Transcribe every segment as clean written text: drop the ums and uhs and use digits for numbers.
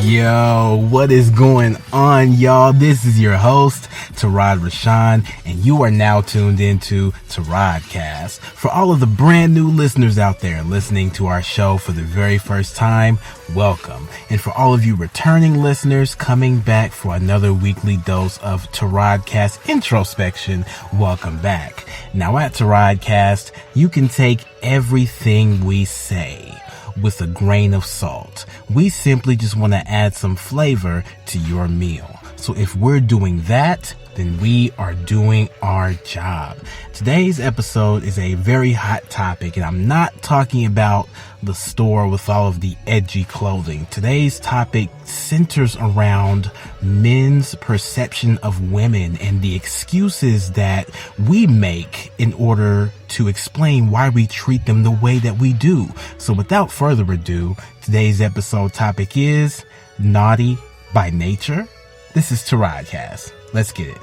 Yo, what is going on, y'all? This is your host, Tarad Rashan, and you are now tuned into Taradcast. For all of the brand new listeners out there listening to our show for the very first time, welcome. And for all of you returning listeners coming back for another weekly dose of Taradcast introspection, welcome back. Now at Taradcast, you can take everything we say with a grain of salt. We simply just want to add some flavor to your meal. So if we're doing that, then we are doing our job. Today's episode is a very hot topic, and I'm not talking about the store with all of the edgy clothing. Today's topic centers around men's perception of women and the excuses that we make in order to explain why we treat them the way that we do. So without further ado, today's episode topic is naughty by nature. This is Taradcast. Let's get it.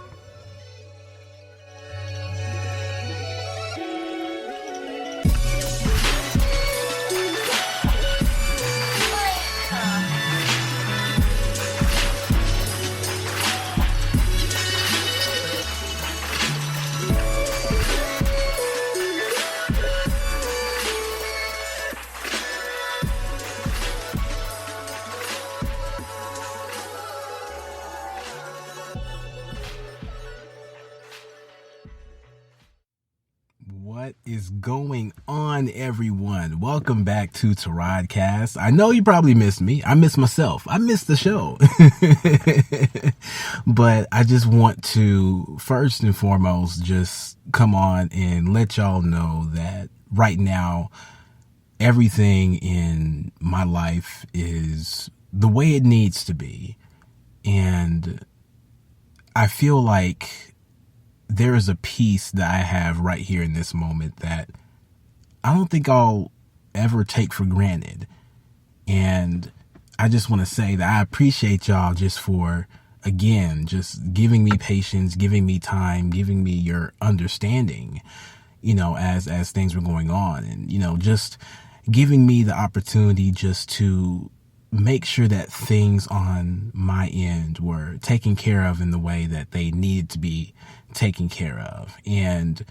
What is going on, everyone? Welcome back to Taradcast. I know you probably missed me. I miss myself. I miss the show. But I just want to, first and foremost, just come on and let y'all know that right now, everything in my life is the way it needs to be. And I feel like there is a piece that I have right here in this moment that I don't think I'll ever take for granted. And I just want to say that I appreciate y'all just for, again, just giving me patience, giving me time, giving me your understanding, as things were going on, and, just giving me the opportunity just to make sure that things on my end were taken care of in the way that they needed to be taken care of. And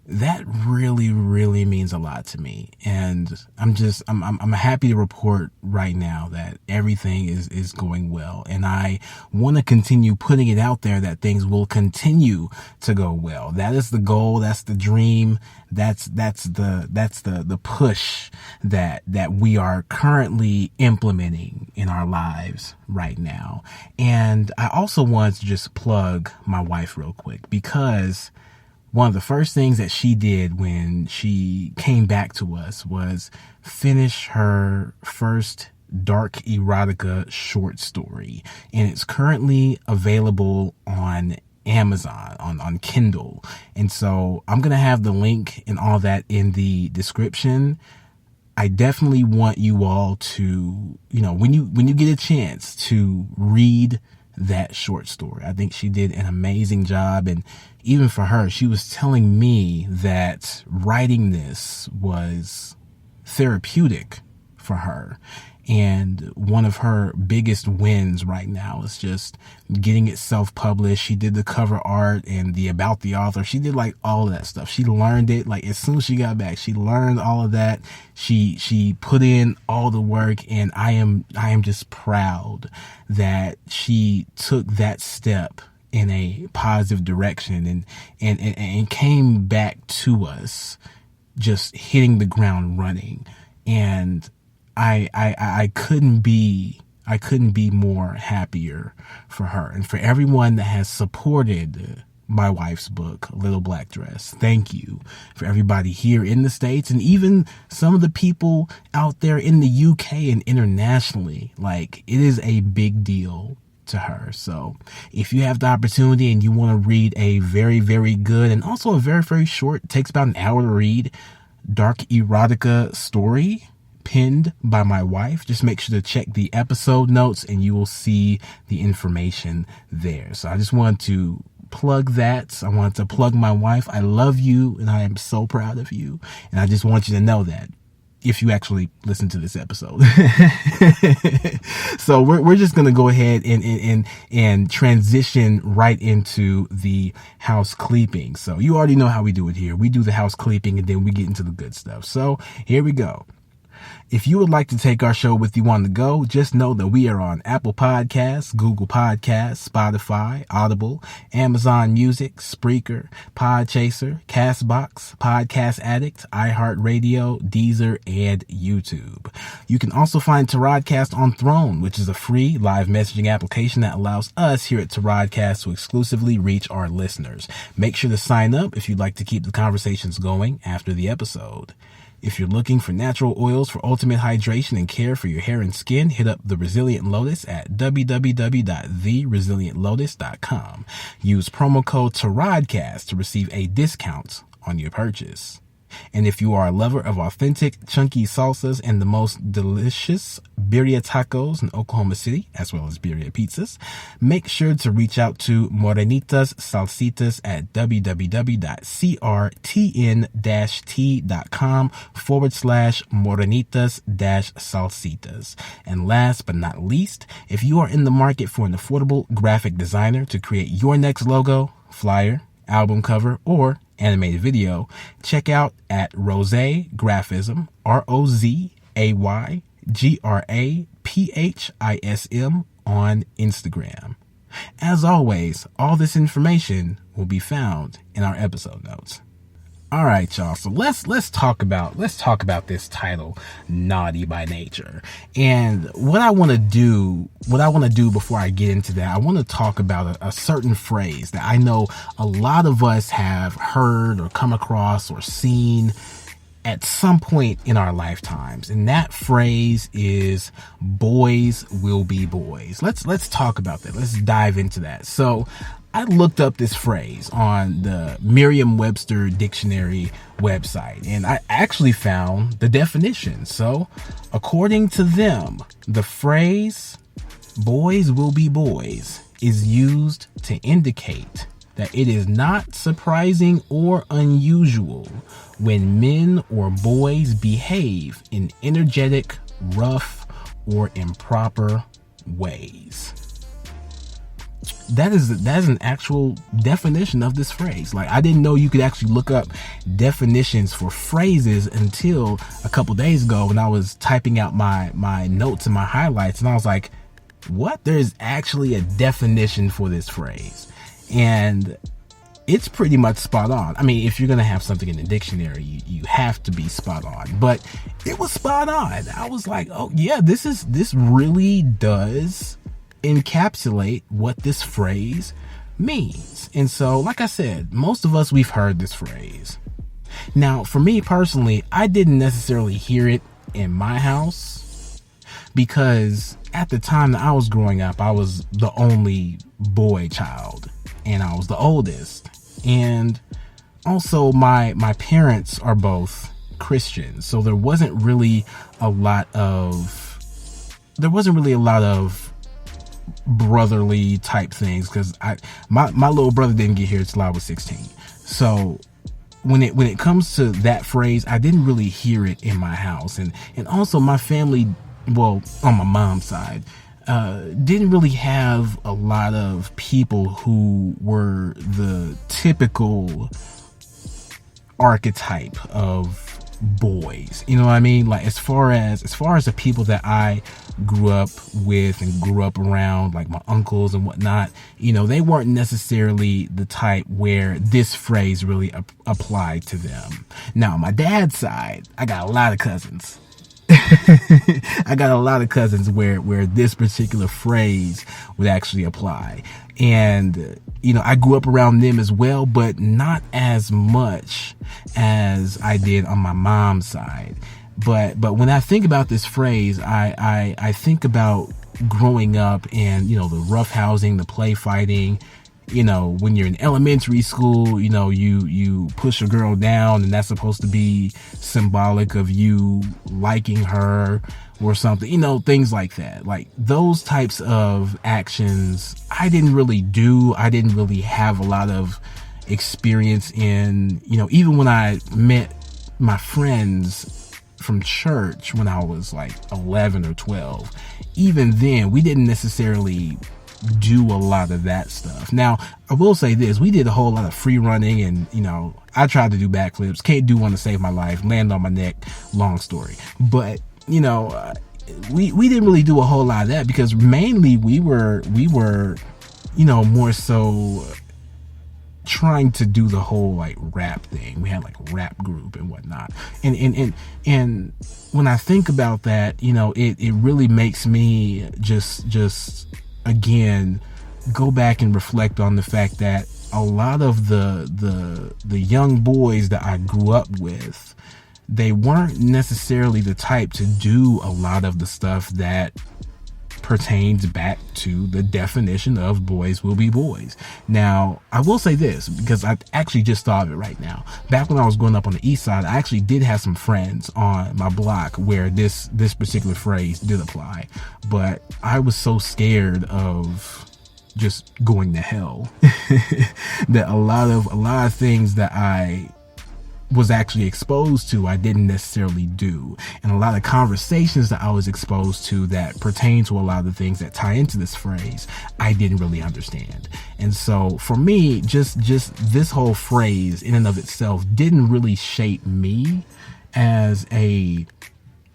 that really, really means a lot to me. And I'm happy to report right now that everything is going well. And I want to continue putting it out there that things will continue to go well. That is the goal. That's the dream. That's the push that we are currently implementing in our lives right now. And I also want to just plug my wife real quick, because one of the first things that she did when she came back to us was finish her first dark erotica short story. And it's currently available on Amazon, on Kindle. And so I'm going to have the link and all that in the description. I definitely want you all to, when you get a chance to read that short story. I think she did an amazing job. And even for her, she was telling me that writing this was therapeutic for her. And one of her biggest wins right now is just getting it self-published. She did the cover art and the about the author. She did like all of that stuff. She learned it. Like as soon as she got back, she learned all of that. She put in all the work, and I am just proud that she took that step in a positive direction and came back to us just hitting the ground running. And I couldn't be more happier for her and for everyone that has supported my wife's book, Little Black Dress. Thank you for everybody here in the States, and even some of the people out there in the UK and internationally. Like, it is a big deal to her. So if you have the opportunity and you want to read a very, very good and also a very, very short, takes about an hour to read, dark erotica story penned by my wife, just make sure to check the episode notes and you will see the information there. So I just want to plug that. I want to plug my wife. I love you and I am so proud of you. And I just want you to know that if you actually listen to this episode. So we're just going to go ahead and transition right into the house cleeping. So you already know how we do it here. We do the house cleeping and then we get into the good stuff. So here we go. If you would like to take our show with you on the go, just know that we are on Apple Podcasts, Google Podcasts, Spotify, Audible, Amazon Music, Spreaker, Podchaser, Castbox, Podcast Addict, iHeartRadio, Deezer, and YouTube. You can also find Tarodcast on Throne, which is a free live messaging application that allows us here at Tarodcast to exclusively reach our listeners. Make sure to sign up if you'd like to keep the conversations going after the episode. If you're looking for natural oils for ultimate hydration and care for your hair and skin, hit up The Resilient Lotus at www.theresilientlotus.com. Use promo code TARODCAST to receive a discount on your purchase. And if you are a lover of authentic, chunky salsas and the most delicious birria tacos in Oklahoma City, as well as birria pizzas, make sure to reach out to Morenitas Salsitas at www.CRTN-T.com/Morenitas-Salsitas. And last but not least, if you are in the market for an affordable graphic designer to create your next logo, flyer, album cover, or animated video, check out at Rose Graphism, ROZAYGRAPHISM on Instagram. As always, all this information will be found in our episode notes. All right, y'all. So let's talk about this title, Naughty by Nature. And what I want to do before I get into that, I want to talk about a certain phrase that I know a lot of us have heard or come across or seen at some point in our lifetimes. And that phrase is boys will be boys. Let's talk about that. Let's dive into that. So I looked up this phrase on the Merriam-Webster dictionary website, and I actually found the definition. So according to them, the phrase boys will be boys is used to indicate that it is not surprising or unusual when men or boys behave in energetic, rough, or improper ways. That is an actual definition of this phrase. Like, I didn't know you could actually look up definitions for phrases until a couple days ago when I was typing out my notes and my highlights, and I was like, what? There's actually a definition for this phrase. And it's pretty much spot on. I mean, if you're going to have something in the dictionary, you have to be spot on. But it was spot on. I was like, oh yeah, this really does encapsulate what this phrase means. And so, like I said, most of us, we've heard this phrase. Now, for me personally, I didn't necessarily hear it in my house because at the time that I was growing up, I was the only boy child and I was the oldest. And also my parents are both Christians, so there wasn't really a lot of brotherly type things, because my little brother didn't get here till I was 16. So when it comes to that phrase, I didn't really hear it in my house, and also my family, well, on my mom's side, didn't really have a lot of people who were the typical archetype of boys. You know what I mean? Like, as far as the people that I grew up with and grew up around, like my uncles and whatnot, you know, they weren't necessarily the type where this phrase really applied to them. Now, on my dad's side, I got a lot of cousins. I got a lot of cousins where this particular phrase would actually apply. And, you know, I grew up around them as well, but not as much as I did on my mom's side. But when I think about this phrase, I think about growing up and, you know, the rough housing, the play fighting. You know, when you're in elementary school, you know, you push a girl down and that's supposed to be symbolic of you liking her or something, you know, things like that. Like, those types of actions I didn't really do. I didn't really have a lot of experience in, you know, even when I met my friends from church when I was like 11 or 12. Even then, we didn't necessarily do a lot of that stuff. Now, I will say this, we did a whole lot of free running, and I tried to do backflips, can't do one to save my life, land on my neck, long story. But we didn't really do a whole lot of that, because mainly we were more so trying to do the whole like rap thing. We had like a rap group and whatnot, and when I think about that, it really makes me just again go back and reflect on the fact that a lot of the young boys that I grew up with, they weren't necessarily the type to do a lot of the stuff that pertains back to the definition of boys will be boys. Now, I will say this, because I actually just thought of it right now. Back when I was growing up on the east side, I actually did have some friends on my block where this particular phrase did apply. But I was so scared of just going to hell that a lot of things that I was actually exposed to, I didn't necessarily do. And a lot of conversations that I was exposed to that pertain to a lot of the things that tie into this phrase, I didn't really understand. And so for me, just this whole phrase in and of itself didn't really shape me as a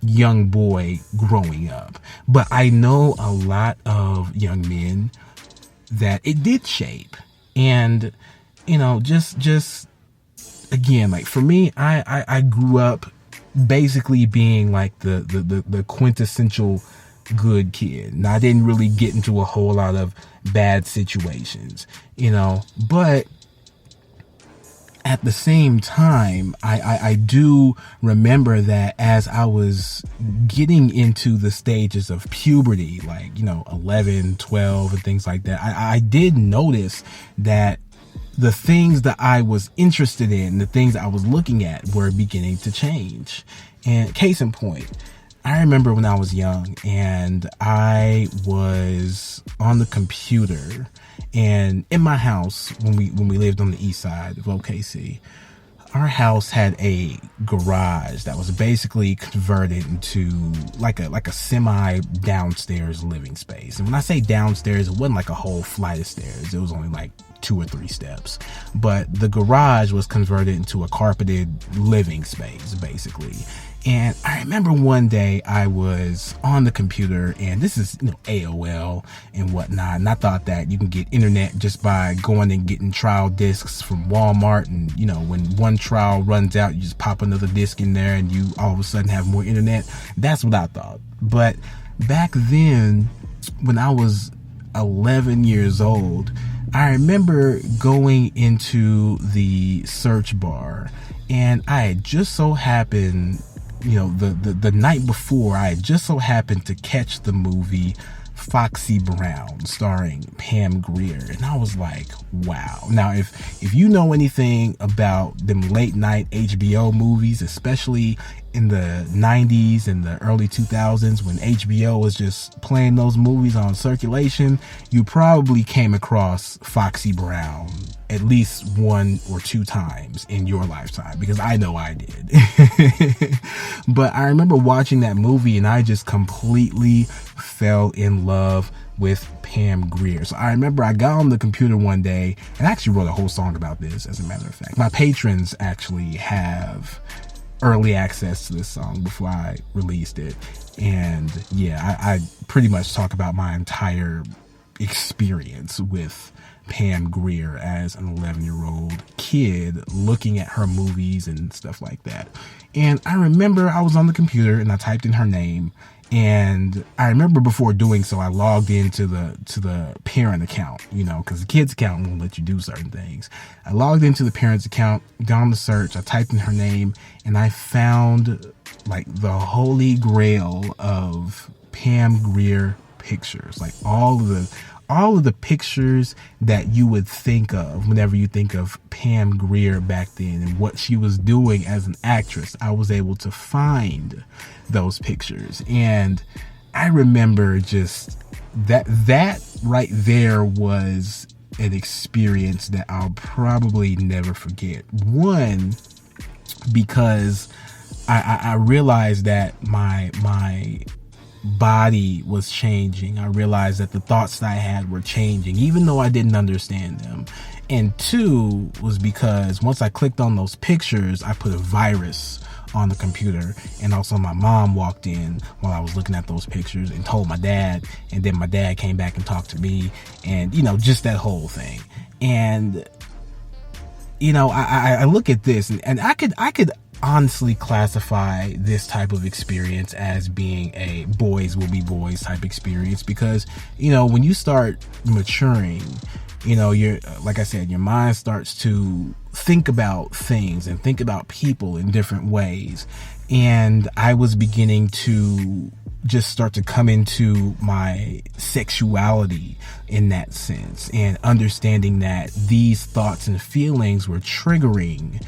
young boy growing up. But I know a lot of young men that it did shape. And, just again, like for me, I grew up basically being like the quintessential good kid. Now, I didn't really get into a whole lot of bad situations, but at the same time, I do remember that as I was getting into the stages of puberty, like, 11, 12 and things like that, I did notice that the things that I was interested in, the things I was looking at, were beginning to change. And case in point, I remember when I was young and I was on the computer, and in my house, when we lived on the east side of OKC, our house had a garage that was basically converted into like a semi downstairs living space. And when I say downstairs, it wasn't like a whole flight of stairs. It was only like 2 or 3 steps. But the garage was converted into a carpeted living space, basically. And I remember one day I was on the computer, and this is, AOL and whatnot. And I thought that you can get internet just by going and getting trial discs from Walmart. And, when one trial runs out, you just pop another disc in there and you all of a sudden have more internet. That's what I thought. But back then, when I was 11 years old, I remember going into the search bar, and I had just so happened, the night before, I had just so happened to catch the movie Foxy Brown starring Pam Grier, and I was like, wow. Now, if you know anything about them late night HBO movies, especially in the 90s and the early 2000s when HBO was just playing those movies on circulation, you probably came across Foxy Brown at least 1 or 2 times in your lifetime, because I know I did. But I remember watching that movie and I just completely fell in love with Pam Grier. So I remember I got on the computer one day and I actually wrote a whole song about this, as a matter of fact. My patrons actually have early access to this song before I released it. And yeah, I pretty much talk about my entire experience with Pam Grier as an 11-year-old kid looking at her movies and stuff like that. And I remember I was on the computer and I typed in her name, and I remember before doing so, I logged into the parent account, because the kid's account won't let you do certain things. I logged into the parent's account, got on the search, I typed in her name, and I found like the holy grail of Pam Grier pictures, like all of the pictures that you would think of whenever you think of Pam Grier back then and what she was doing as an actress. I was able to find those pictures, and I remember just that right there was an experience that I'll probably never forget. One, because I realized that my body was changing. I realized that the thoughts that I had were changing, even though I didn't understand them. And two was because once I clicked on those pictures, I put a virus on the computer. And also my mom walked in while I was looking at those pictures and told my dad. And then my dad came back and talked to me, and, just that whole thing. And, I look at this, and I could honestly classify this type of experience as being a boys will be boys type experience, because when you start maturing, you're, like I said, your mind starts to think about things and think about people in different ways. And I was beginning to just start to come into my sexuality in that sense, and understanding that these thoughts and feelings were triggering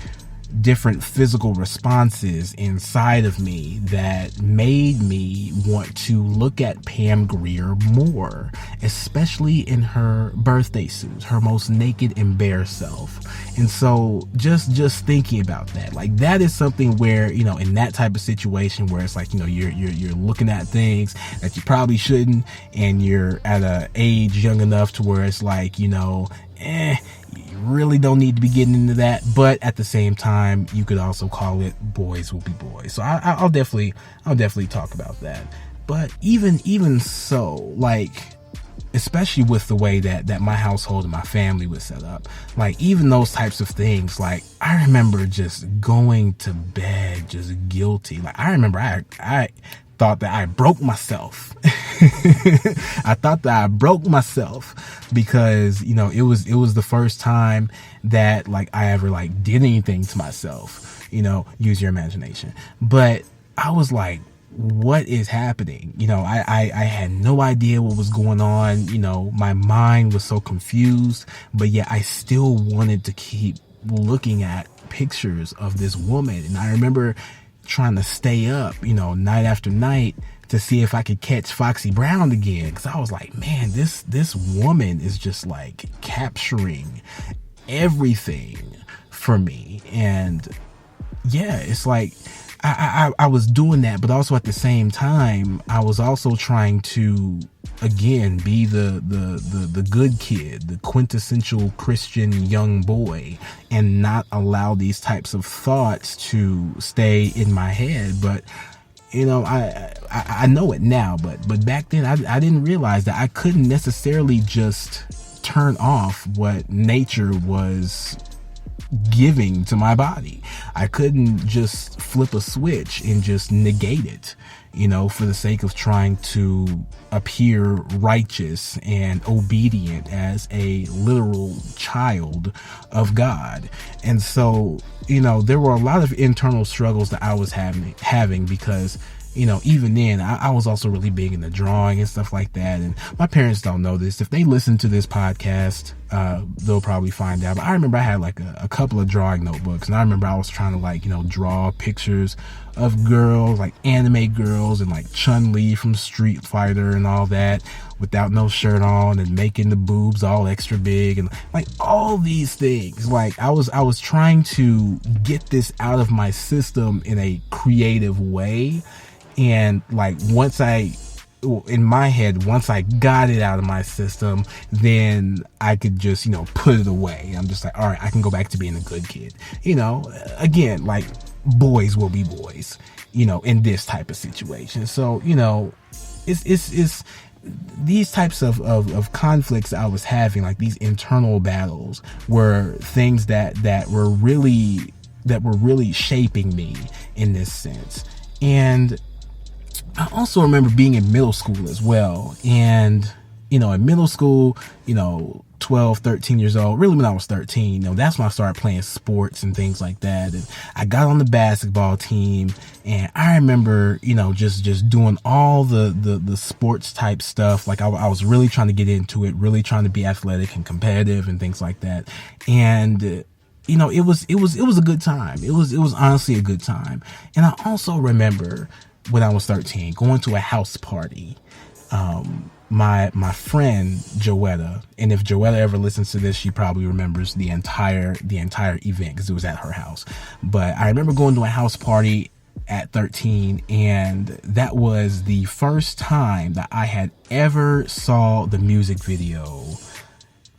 different physical responses inside of me that made me want to look at Pam Grier more, especially in her birthday suit, her most naked and bare self. And so just thinking about that, like, that is something where, in that type of situation where it's like, you're looking at things that you probably shouldn't, and you're at a age young enough to where it's like, you really don't need to be getting into that. But at the same time, you could also call it boys will be boys. So I'll definitely talk about that. But even so, like, especially with the way that my household and my family was set up, like, even those types of things, like, I remember just going to bed just guilty. Like, I remember I thought that I broke myself. I thought that I broke myself because, it was the first time that, like, I ever, like, did anything to myself, use your imagination. But I was like, what is happening? I had no idea what was going on. My mind was so confused, but yet I still wanted to keep looking at pictures of this woman. And I remember trying to stay up, night after night to see if I could catch Foxy Brown again. Cause I was like, man, this woman is just like capturing everything for me. And yeah, it's like, I was doing that, but also at the same time, I was also trying to, again, be the good kid, the quintessential Christian young boy, and not allow these types of thoughts to stay in my head. But, I know it now, but back then I didn't realize that I couldn't necessarily just turn off what nature was giving to my body. I couldn't just flip a switch and just negate it, for the sake of trying to appear righteous and obedient as a literal child of God. And so, there were a lot of internal struggles that I was having because, even then, I was also really big into drawing and stuff like that. And my parents don't know this. If they listen to this podcast, they'll probably find out. But I remember I had like a couple of drawing notebooks, and I remember I was trying to draw pictures of girls, like anime girls, and like Chun-Li from Street Fighter and all that, without no shirt on, and making the boobs all extra big, and like all these things. Like I was trying to get this out of my system in a creative way. And like once I got it out of my system, then I could just, put it away. I'm just like, all right, I can go back to being a good kid. Again, like, boys will be boys, in this type of situation. So, it's these types of conflicts I was having, like these internal battles, were things that were really shaping me in this sense. And I also remember being in middle school as well. And, in middle school, 12, 13 years old, really when I was 13, that's when I started playing sports and things like that. And I got on the basketball team, and I remember, just doing all the sports type stuff. Like I was really trying to get into it, really trying to be athletic and competitive and things like that. And, it was a good time. It was honestly a good time. And I also remember when I was 13, going to a house party. My friend Joetta, and if Joetta ever listens to this, she probably remembers the entire event because it was at her house. But I remember going to a house party at 13, and that was the first time that I had ever saw the music video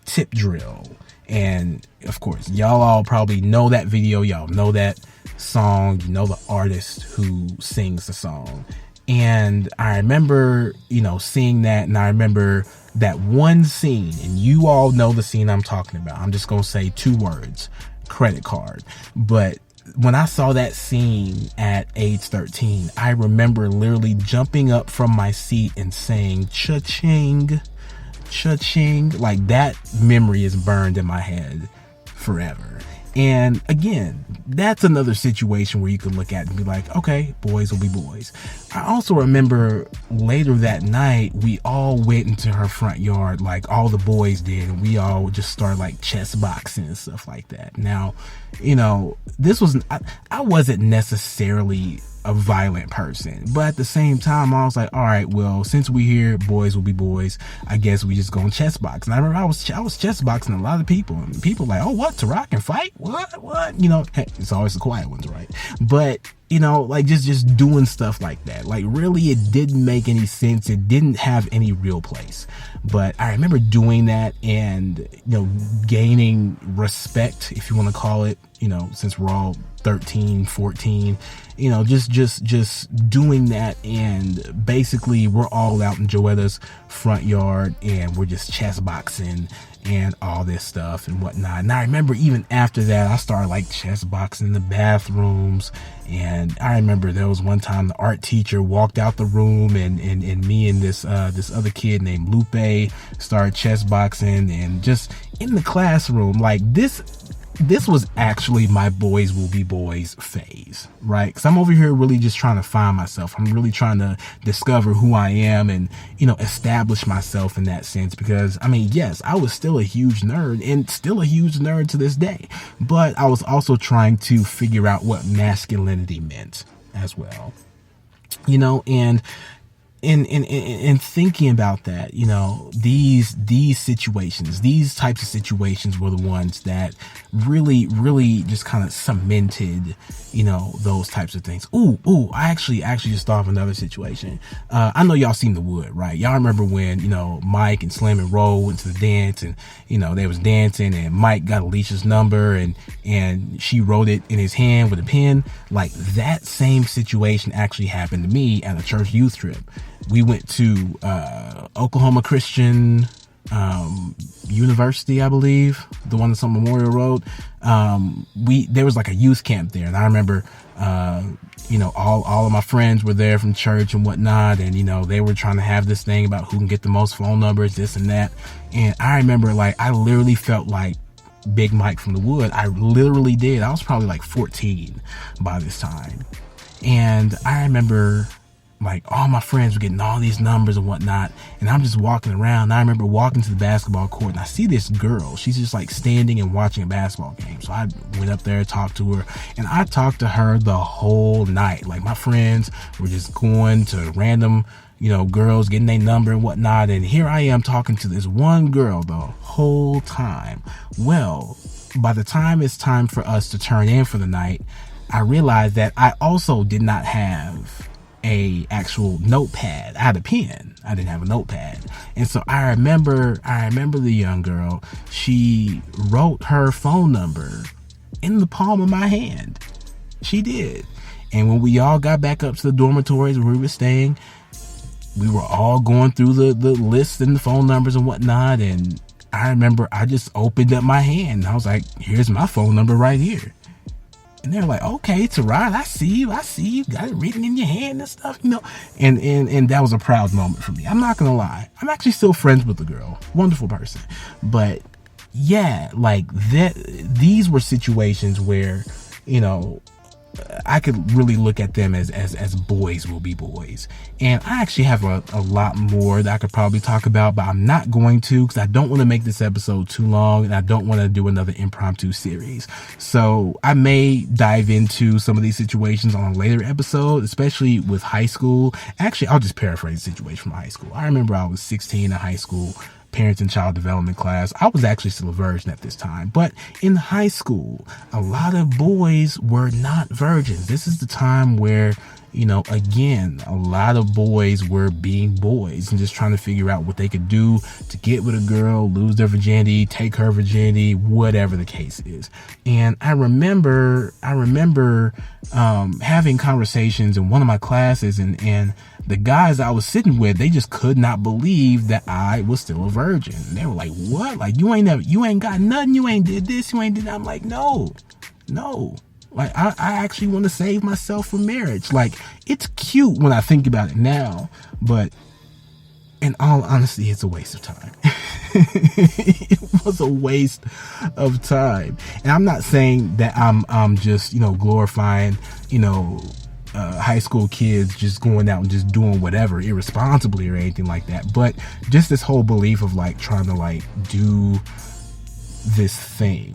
Tip Drill. And of course, y'all all probably know that video, y'all know that song, you know the artist who sings the song. And I remember, seeing that, and I remember that one scene, and you all know the scene I'm talking about. I'm just gonna say 2 words: credit card. But when I saw that scene at age 13, I remember literally jumping up from my seat and saying, cha-ching, cha-ching. Like, that memory is burned in my head forever. And again, that's another situation where you can look at and be like, okay, boys will be boys. I also remember later that night, we all went into her front yard, like all the boys did, and we all just started like chess boxing and stuff like that. Now, this was, I wasn't necessarily a violent person, but at the same time, I was like, all right, well, since we here, boys will be boys, I guess we just go and chess box. And I remember I was chess boxing a lot of people, and people like, oh, what, to rock and fight? What? Hey, it's always the quiet ones, right? But like just doing stuff like that. Like, really, it didn't make any sense. It didn't have any real place. But I remember doing that and, gaining respect, if you want to call it, since we're all 13, 14, just doing that. And basically we're all out in Joetta's front yard and we're just chess boxing and all this stuff and whatnot. And I remember even after that, I started like chess boxing in the bathrooms. And I remember there was one time the art teacher walked out the room and me and this other kid named Lupe started chess boxing, and just in the classroom, like this was actually my boys will be boys phase, right? Because I'm over here really just trying to find myself. I'm really trying to discover who I am and, establish myself in that sense. Because, yes, I was still a huge nerd and still a huge nerd to this day. But I was also trying to figure out what masculinity meant as well. And in thinking about that, these situations, these types of situations were the ones that really just kind of cemented, those types of things. I actually just thought of another situation. I know y'all seen The Wood, right? Y'all remember when, Mike and Slim and Ro went to the dance and, they was dancing and Mike got Alicia's number and she wrote it in his hand with a pen. Like, that same situation actually happened to me at a church youth trip. We went to Oklahoma Christian University, I believe, the one that's on Memorial Road. There was like a youth camp there, and I remember all of my friends were there from church and whatnot, and they were trying to have this thing about who can get the most phone numbers, this and that. And I remember, like, I literally felt like Big Mike from The Wood. I literally did. I was probably like 14 by this time, and I remember, like, all my friends were getting all these numbers and whatnot, and I'm just walking around. I remember walking to the basketball court, and I see this girl. She's just like standing and watching a basketball game. So I went up there, talked to her, and I talked to her the whole night. Like, my friends were just going to random, girls, getting their number and whatnot, and here I am talking to this one girl the whole time. Well, by the time it's time for us to turn in for the night, I realized that I also did not have a actual notepad. I had a pen. I didn't have a notepad. And so I remember the young girl, she wrote her phone number in the palm of my hand. She did. And when we all got back up to the dormitories where we were staying, we were all going through the list and the phone numbers and whatnot. And I remember I just opened up my hand and I was like, here's my phone number right here. And they're like, okay, Tarad, I see you got it written in your hand and stuff, and that was a proud moment for me. I'm not gonna lie, I'm actually still friends with the girl, wonderful person. But yeah, like that, these were situations where, I could really look at them as boys will be boys. And I actually have a lot more that I could probably talk about, but I'm not going to, because I don't want to make this episode too long, and I don't want to do another impromptu series. So I may dive into some of these situations on a later episode, especially with high school. Actually, I'll just paraphrase the situation from high school. I remember I was 16 in high school. parents and child development class. I was actually still a virgin at this time, but in high school, a lot of boys were not virgins. This is the time where, again, a lot of boys were being boys and just trying to figure out what they could do to get with a girl, lose their virginity, take her virginity, whatever the case is. And I remember having conversations in one of my classes, and the guys I was sitting with, they just could not believe that I was still a virgin. They were like, "What? Like you ain't got nothing. You ain't did this. You ain't did that." I'm like, no. Like, I actually want to save myself for marriage. Like, it's cute when I think about it now, but in all honesty, it's a waste of time. It was a waste of time. And I'm not saying that I'm just, glorifying, high school kids just going out and just doing whatever irresponsibly or anything like that. But just this whole belief of like trying to like do this thing,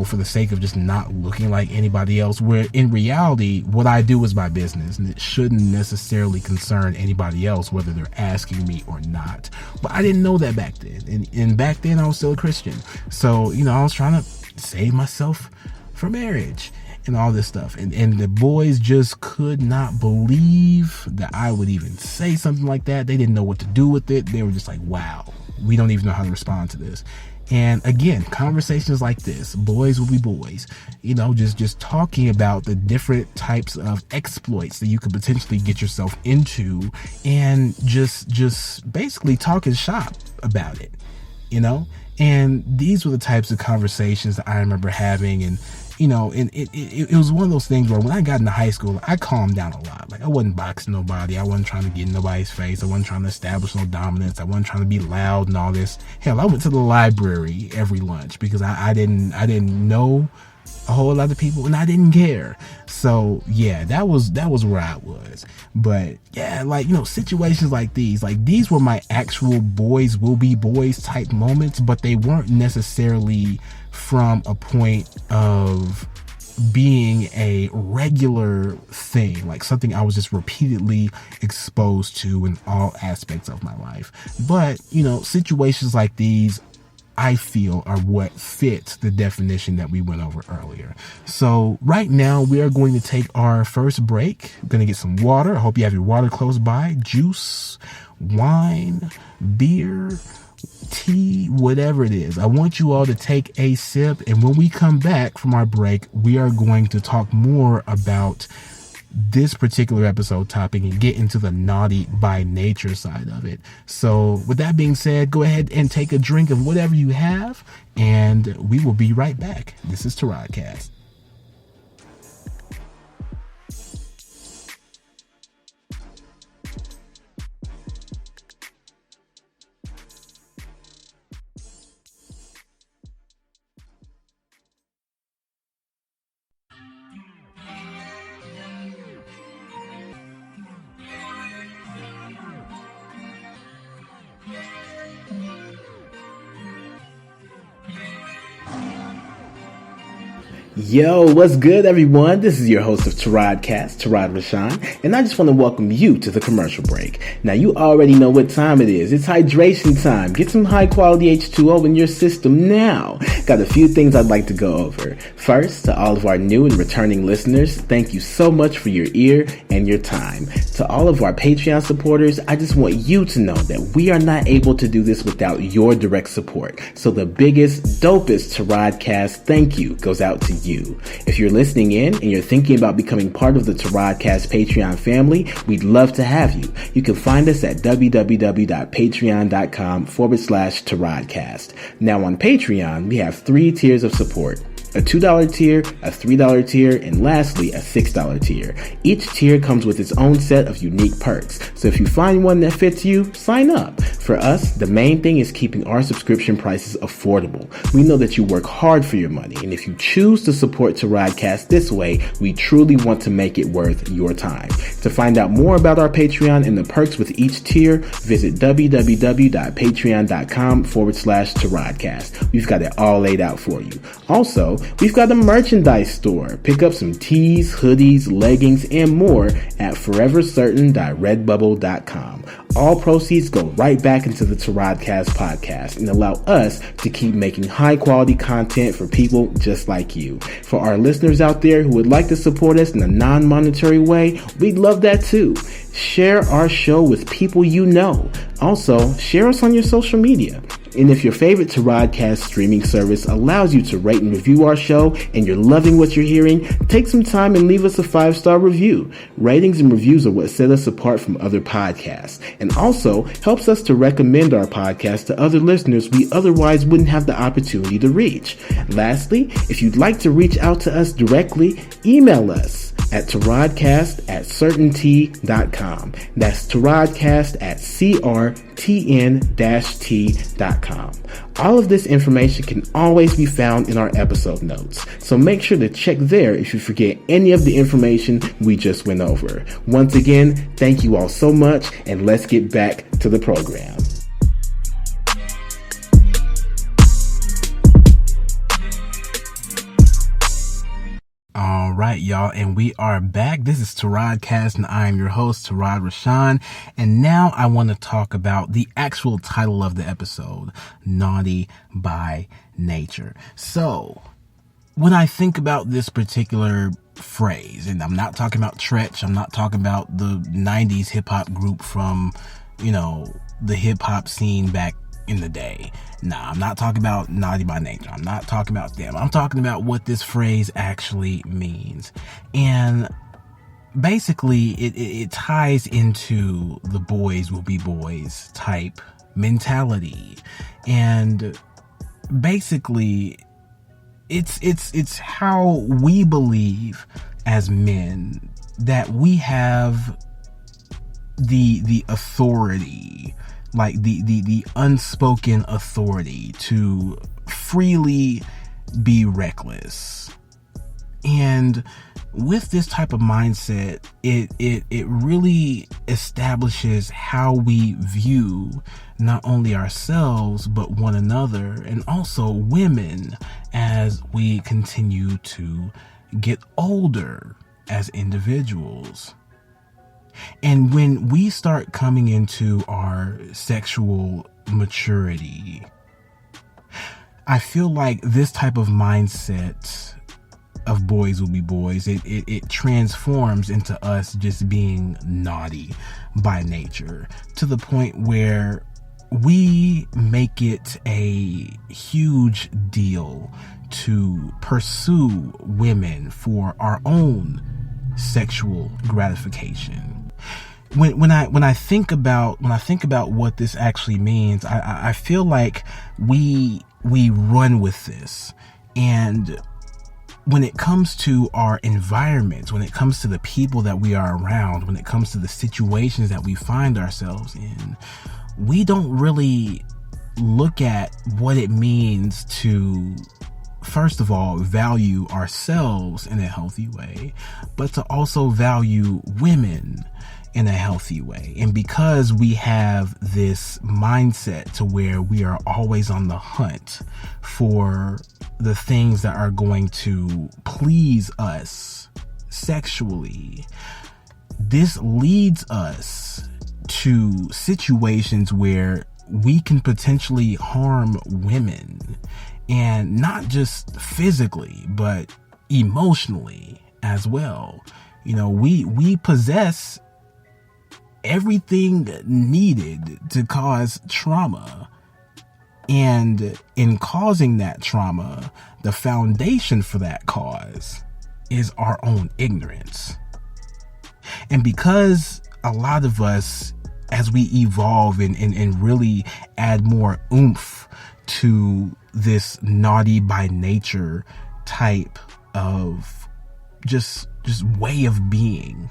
for the sake of just not looking like anybody else, where in reality, what I do is my business and it shouldn't necessarily concern anybody else, whether they're asking me or not. But I didn't know that back then. And back then I was still a Christian. So, I was trying to save myself for marriage and all this stuff. And the boys just could not believe that I would even say something like that. They didn't know what to do with it. They were just like, wow, we don't even know how to respond to this. And again, conversations like this, boys will be boys, just talking about the different types of exploits that you could potentially get yourself into, and just basically talking shop about it, and these were the types of conversations that I remember having. And and it was one of those things where when I got into high school, I calmed down a lot. Like, I wasn't boxing nobody. I wasn't trying to get in nobody's face. I wasn't trying to establish no dominance. I wasn't trying to be loud and all this. Hell, I went to the library every lunch because I didn't know a whole lot of people and I didn't care. So yeah, that was where I was. But yeah, like, situations like these were my actual boys will be boys type moments, but they weren't necessarily from a point of being a regular thing, like something I was just repeatedly exposed to in all aspects of my life. But, situations like these, I feel, are what fit the definition that we went over earlier. So right now we are going to take our first break. We're going to get some water. I hope you have your water close by. Juice, wine, beer, tea, whatever it is. I want you all to take a sip. And when we come back from our break, we are going to talk more about this particular episode topic and get into the naughty by nature side of it. So with that being said, go ahead and take a drink of whatever you have, and we will be right back. This is Tarodcast. Yo, what's good, everyone? This is your host of Tarodcast, Tarod Rashan, and I just want to welcome you to the commercial break. Now, you already know what time it is. It's hydration time. Get some high-quality H2O in your system now. Got a few things I'd like to go over. First, to all of our new and returning listeners, thank you so much for your ear and your time. To all of our Patreon supporters, I just want you to know that we are not able to do this without your direct support. So the biggest, dopest Tarodcast thank you goes out to you. If you're listening in and you're thinking about becoming part of the Tarodcast Patreon family, we'd love to have you. You can find us at www.patreon.com/Tarodcast. Now on Patreon, we have 3 tiers of support. A $2 tier, a $3 tier, and lastly, a $6 tier. Each tier comes with its own set of unique perks. So if you find one that fits you, sign up. For us, the main thing is keeping our subscription prices affordable. We know that you work hard for your money, and if you choose to support Tarodcast this way, we truly want to make it worth your time. To find out more about our Patreon and the perks with each tier, visit www.patreon.com/Tarodcast. We've got it all laid out for you. Also, we've got a merchandise store. Pick up some tees, hoodies, leggings, and more at forevercertain.redbubble.com. All proceeds go right back into the Taradcast podcast and allow us to keep making high quality content for people just like you. For our listeners out there who would like to support us in a non-monetary way, we'd love that too. Share our show with people you know. Also, share us on your social media. And if your favorite Taradcast streaming service allows you to rate and review our show and you're loving what you're hearing, take some time and leave us a 5-star review. Ratings and reviews are what set us apart from other podcasts and also helps us to recommend our podcast to other listeners we otherwise wouldn't have the opportunity to reach. Lastly, if you'd like to reach out to us directly, email us at taradcast@CRTN-T.com. That's taradcast@CRTN-T.com. All of this information can always be found in our episode notes, so make sure to check there if you forget any of the information we just went over. Once again, thank you all so much, and let's get back to the program. All right, y'all, and we are back. This is Taradcast, and I am your host, Tarad Rashan. And now I want to talk about the actual title of the episode, Naughty by Nature. So, when I think about this particular phrase, and I'm not talking about Tretch, I'm not talking about the 90s hip-hop group from, the hip-hop scene back in the day. Nah, I'm not talking about Naughty by Nature. I'm not talking about them. I'm talking about what this phrase actually means. And basically, it ties into the boys will be boys type mentality. And basically, it's how we believe as men that we have the authority, like the unspoken authority to freely be reckless. And with this type of mindset, it really establishes how we view not only ourselves, but one another, and also women as we continue to get older as individuals. And when we start coming into our sexual maturity, I feel like this type of mindset of boys will be boys, it transforms into us just being naughty by nature, to the point where we make it a huge deal to pursue women for our own sexual gratification. When I think about what this actually means, I feel like we run with this. And when it comes to our environments, when it comes to the people that we are around, when it comes to the situations that we find ourselves in, we don't really look at what it means to, first of all, value ourselves in a healthy way, but to also value women in a healthy way. And because we have this mindset to where we are always on the hunt for the things that are going to please us sexually, this leads us to situations where we can potentially harm women, and not just physically, but emotionally as well. We possess everything needed to cause trauma. And in causing that trauma, the foundation for that cause is our own ignorance. And because a lot of us, as we evolve and really add more oomph to this naughty by nature type of just way of being,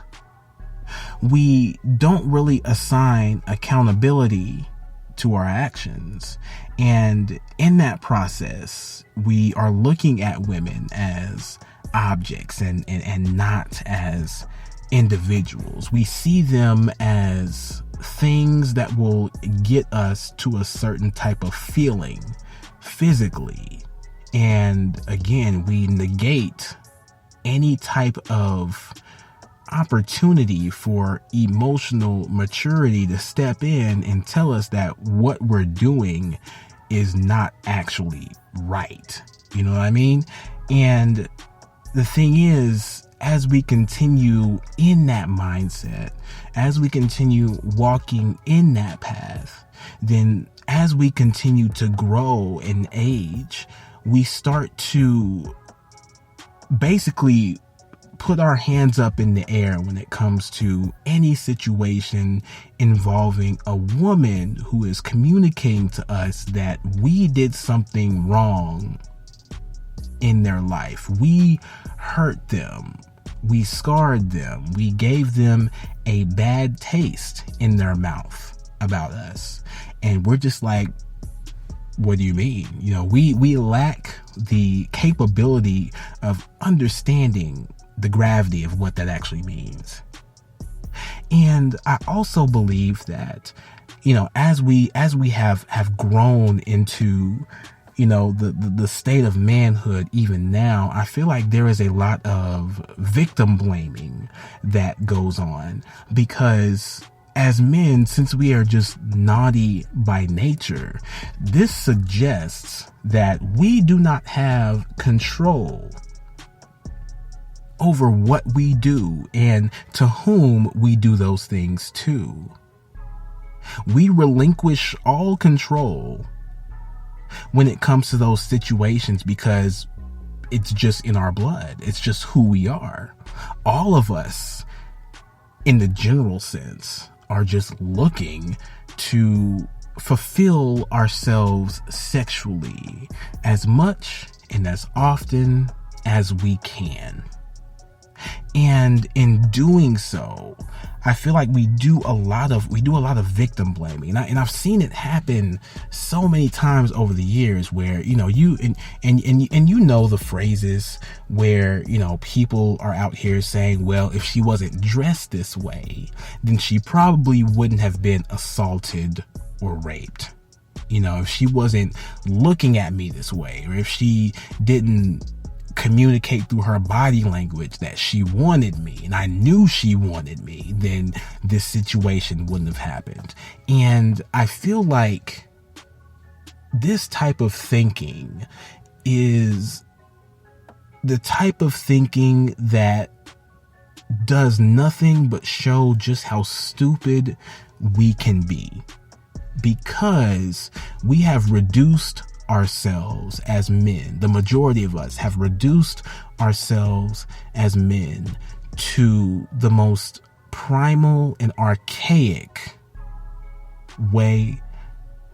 we don't really assign accountability to our actions. And in that process, we are looking at women as objects and not as individuals. We see them as things that will get us to a certain type of feeling physically. And again, we negate any type of opportunity for emotional maturity to step in and tell us that what we're doing is not actually right. You know what I mean? And the thing is, as we continue in that mindset, as we continue walking in that path, then as we continue to grow and age, we start to basically put our hands up in the air when it comes to any situation involving a woman who is communicating to us that we did something wrong in their life. We hurt them. We scarred them. We gave them a bad taste in their mouth about us. And we're just like, what do you mean? You know, we lack the capability of understanding the gravity of what that actually means. And I also believe that, you know, as we have grown into, you know, the state of manhood, even now, I feel like there is a lot of victim blaming that goes on, because as men, since we are just naughty by nature, this suggests that we do not have control over what we do and to whom we do those things to. We relinquish all control when it comes to those situations because it's just in our blood. It's just who we are. All of us, in the general sense, are just looking to fulfill ourselves sexually as much and as often as we can. And in doing so, I feel like we do a lot of victim blaming, and I've seen it happen so many times over the years where, you know, you know the phrases where, you know, people are out here saying, well, if she wasn't dressed this way, then she probably wouldn't have been assaulted or raped. You know, if she wasn't looking at me this way, or if she didn't communicate through her body language that she wanted me and I knew she wanted me, then this situation wouldn't have happened. And I feel like this type of thinking is the type of thinking that does nothing but show just how stupid we can be, because we have reduced ourselves as men. The majority of us have reduced ourselves as men to the most primal and archaic way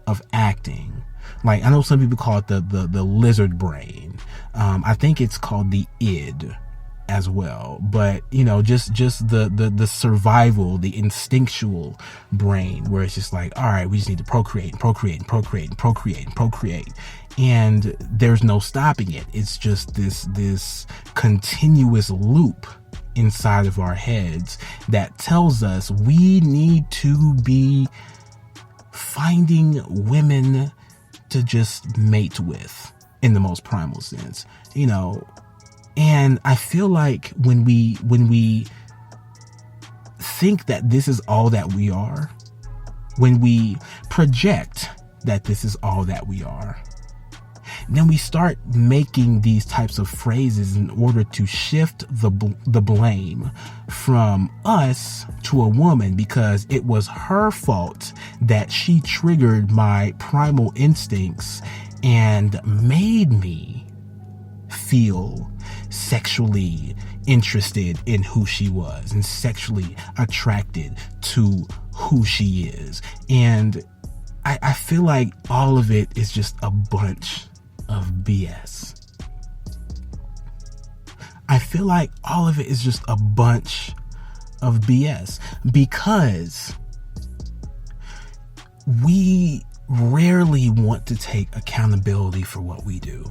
of acting. Like, I know some people call it the lizard brain. I think it's called the id as well. But, you know, just the survival, the instinctual brain, where it's just like, all right, we just need to procreate. And there's no stopping it. It's just this continuous loop inside of our heads that tells us we need to be finding women to just mate with in the most primal sense, you know. And I feel like when we think that this is all that we are, when we project that this is all that we are, then we start making these types of phrases in order to shift the blame from us to a woman, because it was her fault that she triggered my primal instincts and made me feel sexually interested in who she was and sexually attracted to who she is. And I feel like all of it is just a bunch of BS. I feel like all of it is just a bunch of BS, because we rarely want to take accountability for what we do.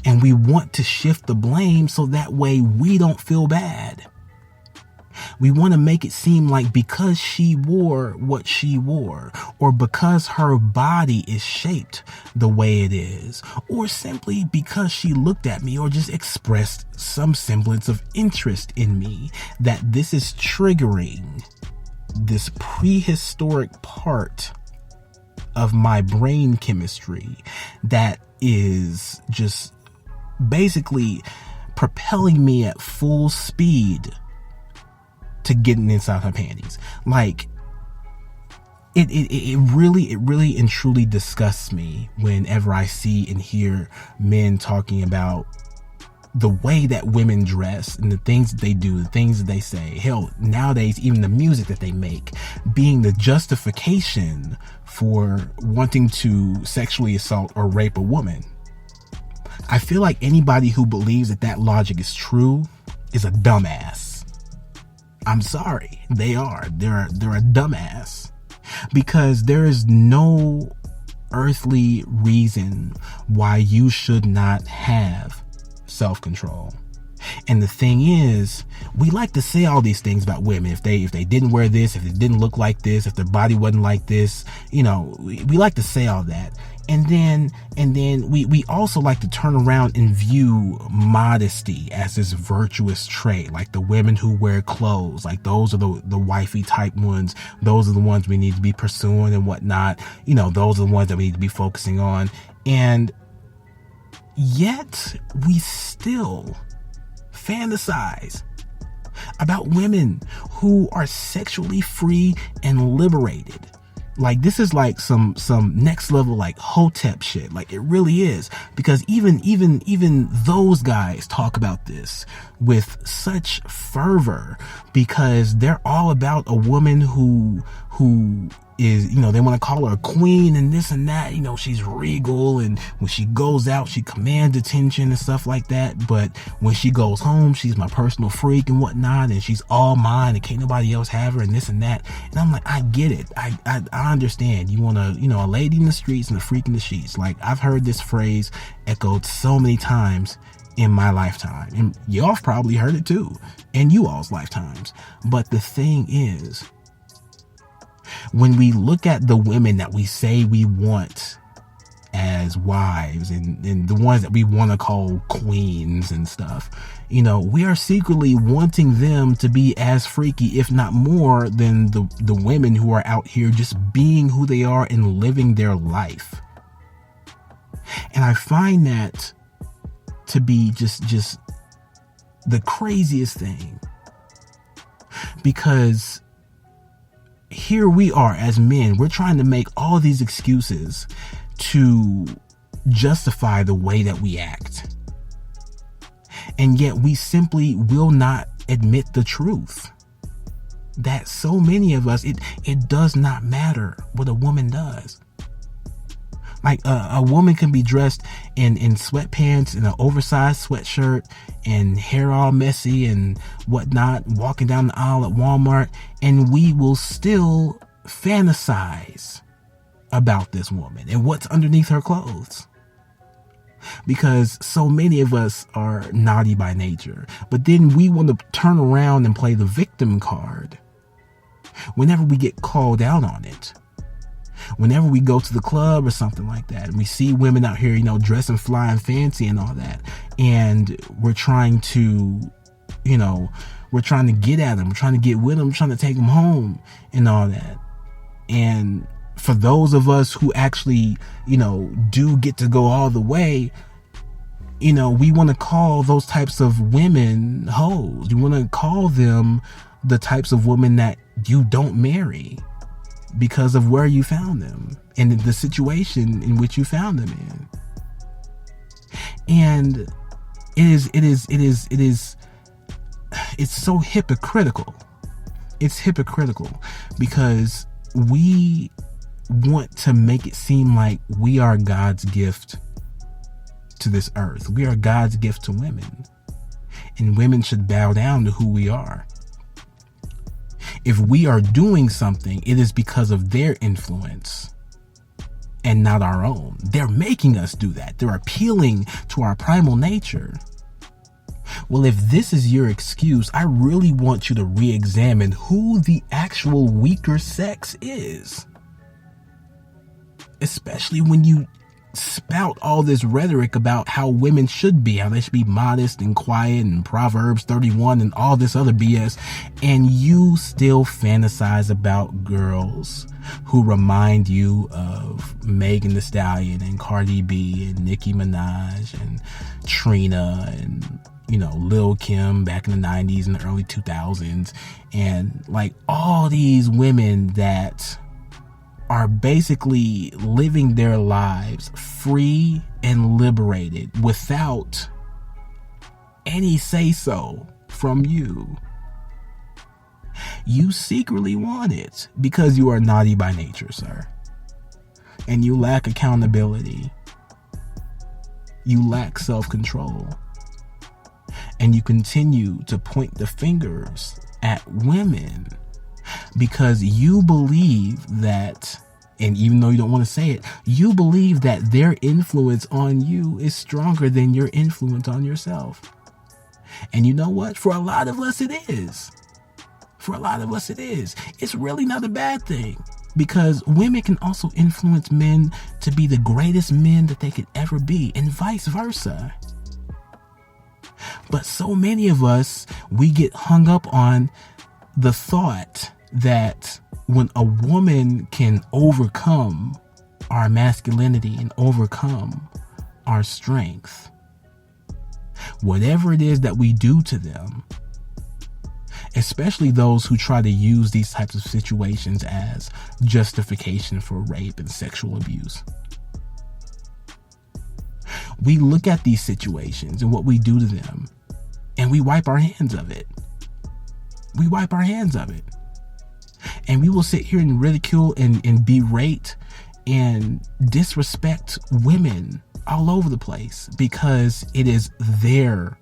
And we want to shift the blame so that way we don't feel bad. We want to make it seem like because she wore what she wore, or because her body is shaped the way it is, or simply because she looked at me or just expressed some semblance of interest in me, that this is triggering this prehistoric part of my brain chemistry that is just basically propelling me at full speed to getting inside her panties. Like, it really and truly disgusts me whenever I see and hear men talking about the way that women dress and the things that they do, the things that they say. Hell, nowadays, even the music that they make being the justification for wanting to sexually assault or rape a woman. I feel like anybody who believes that logic is true is a dumbass. I'm sorry. They're a dumbass, because there is no earthly reason why you should not have self-control. And the thing is, we like to say all these things about women. If they didn't wear this, if it didn't look like this, if their body wasn't like this, we like to say all that. And then we also like to turn around and view modesty as this virtuous trait, like the women who wear clothes, like those are the wifey type ones. Those are the ones we need to be pursuing and whatnot. Those are the ones that we need to be focusing on. And yet we still fantasize about women who are sexually free and liberated. Like, this is like some next level, like Hotep shit. Like, it really is, because even those guys talk about this with such fervor, because they're all about a woman who is, they want to call her a queen and this and that. She's regal, and when she goes out, she commands attention and stuff like that. But when she goes home, she's my personal freak and whatnot, and she's all mine, and can't nobody else have her, and this and that. And I'm like, I get it. I understand. You want a lady in the streets and a freak in the sheets. Like, I've heard this phrase echoed so many times in my lifetime, and y'all probably heard it too in you all's lifetimes. But the thing is, when we look at the women that we say we want as wives, and the ones that we want to call queens and stuff, we are secretly wanting them to be as freaky, if not more, than the women who are out here just being who they are and living their life. And I find that to be just the craziest thing, because here we are as men, we're trying to make all these excuses to justify the way that we act. And yet we simply will not admit the truth that so many of us, it does not matter what a woman does. Like, a woman can be dressed in sweatpants and an oversized sweatshirt and hair all messy and whatnot, walking down the aisle at Walmart, and we will still fantasize about this woman and what's underneath her clothes. Because so many of us are naughty by nature, but then we want to turn around and play the victim card whenever we get called out on it. Whenever we go to the club or something like that, and we see women out here, dressing fly and fancy and all that, and we're trying to get at them, we're trying to get with them, trying to take them home and all that. And for those of us who actually, do get to go all the way, we want to call those types of women hoes. You want to call them the types of women that you don't marry, because of where you found them and the situation in which you found them in. And it's so hypocritical. It's hypocritical because we want to make it seem like we are God's gift to this earth. We are God's gift to women, and women should bow down to who we are. If we are doing something, it is because of their influence and not our own. They're making us do that. They're appealing to our primal nature. Well, if this is your excuse, I really want you to re-examine who the actual weaker sex is. Especially when you spout all this rhetoric about how women should be, how they should be modest and quiet, and Proverbs 31 and all this other BS, and you still fantasize about girls who remind you of Megan Thee Stallion and Cardi B and Nicki Minaj and Trina and, Lil Kim back in the 90s and the early 2000s, and like all these women that are basically living their lives free and liberated without any say-so from you. You secretly want it because you are naughty by nature, sir. And you lack accountability. You lack self-control. And you continue to point the fingers at women because you believe that, and even though you don't want to say it, you believe that their influence on you is stronger than your influence on yourself. And you know what? For a lot of us, it is. It's really not a bad thing, because women can also influence men to be the greatest men that they could ever be, and vice versa. But so many of us, we get hung up on the thought that when a woman can overcome our masculinity and overcome our strength, whatever it is that we do to them, especially those who try to use these types of situations as justification for rape and sexual abuse, we look at these situations and what we do to them, and we wipe our hands of it. And we will sit here and ridicule and berate and disrespect women all over the place because it is their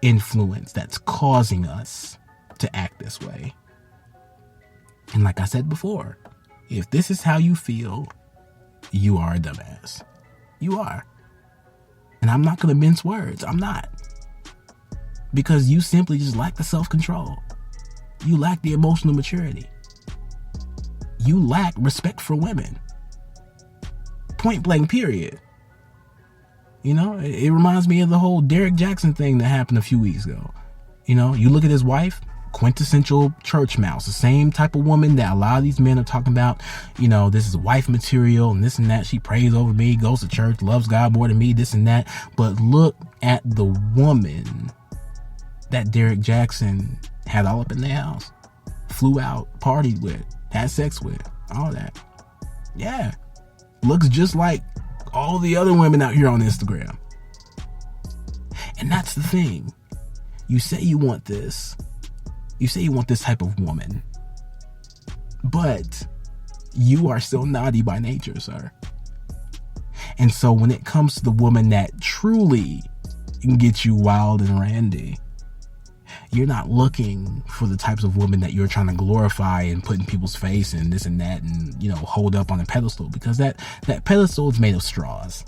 influence that's causing us to act this way. And like I said before, if this is how you feel, you are a dumbass. You are. And I'm not going to mince words. I'm not. Because you simply just lack the self-control. You lack the emotional maturity. You lack respect for women. Point blank, period. It reminds me of the whole Derek Jackson thing that happened a few weeks ago. You look at his wife, quintessential church mouse, the same type of woman that a lot of these men are talking about. This is wife material and this and that. She prays over me, goes to church, loves God more than me, this and that. But look at the woman that Derek Jackson had all up in their house, flew out, partied with, had sex with, all that. Yeah. Looks just like all the other women out here on Instagram. And that's the thing. You say you want this. You say you want this type of woman. But you are still naughty by nature, sir. And so when it comes to the woman that truly can get you wild and randy, you're not looking for the types of women that you're trying to glorify and put in people's face and this and that and, hold up on a pedestal, because that pedestal is made of straws.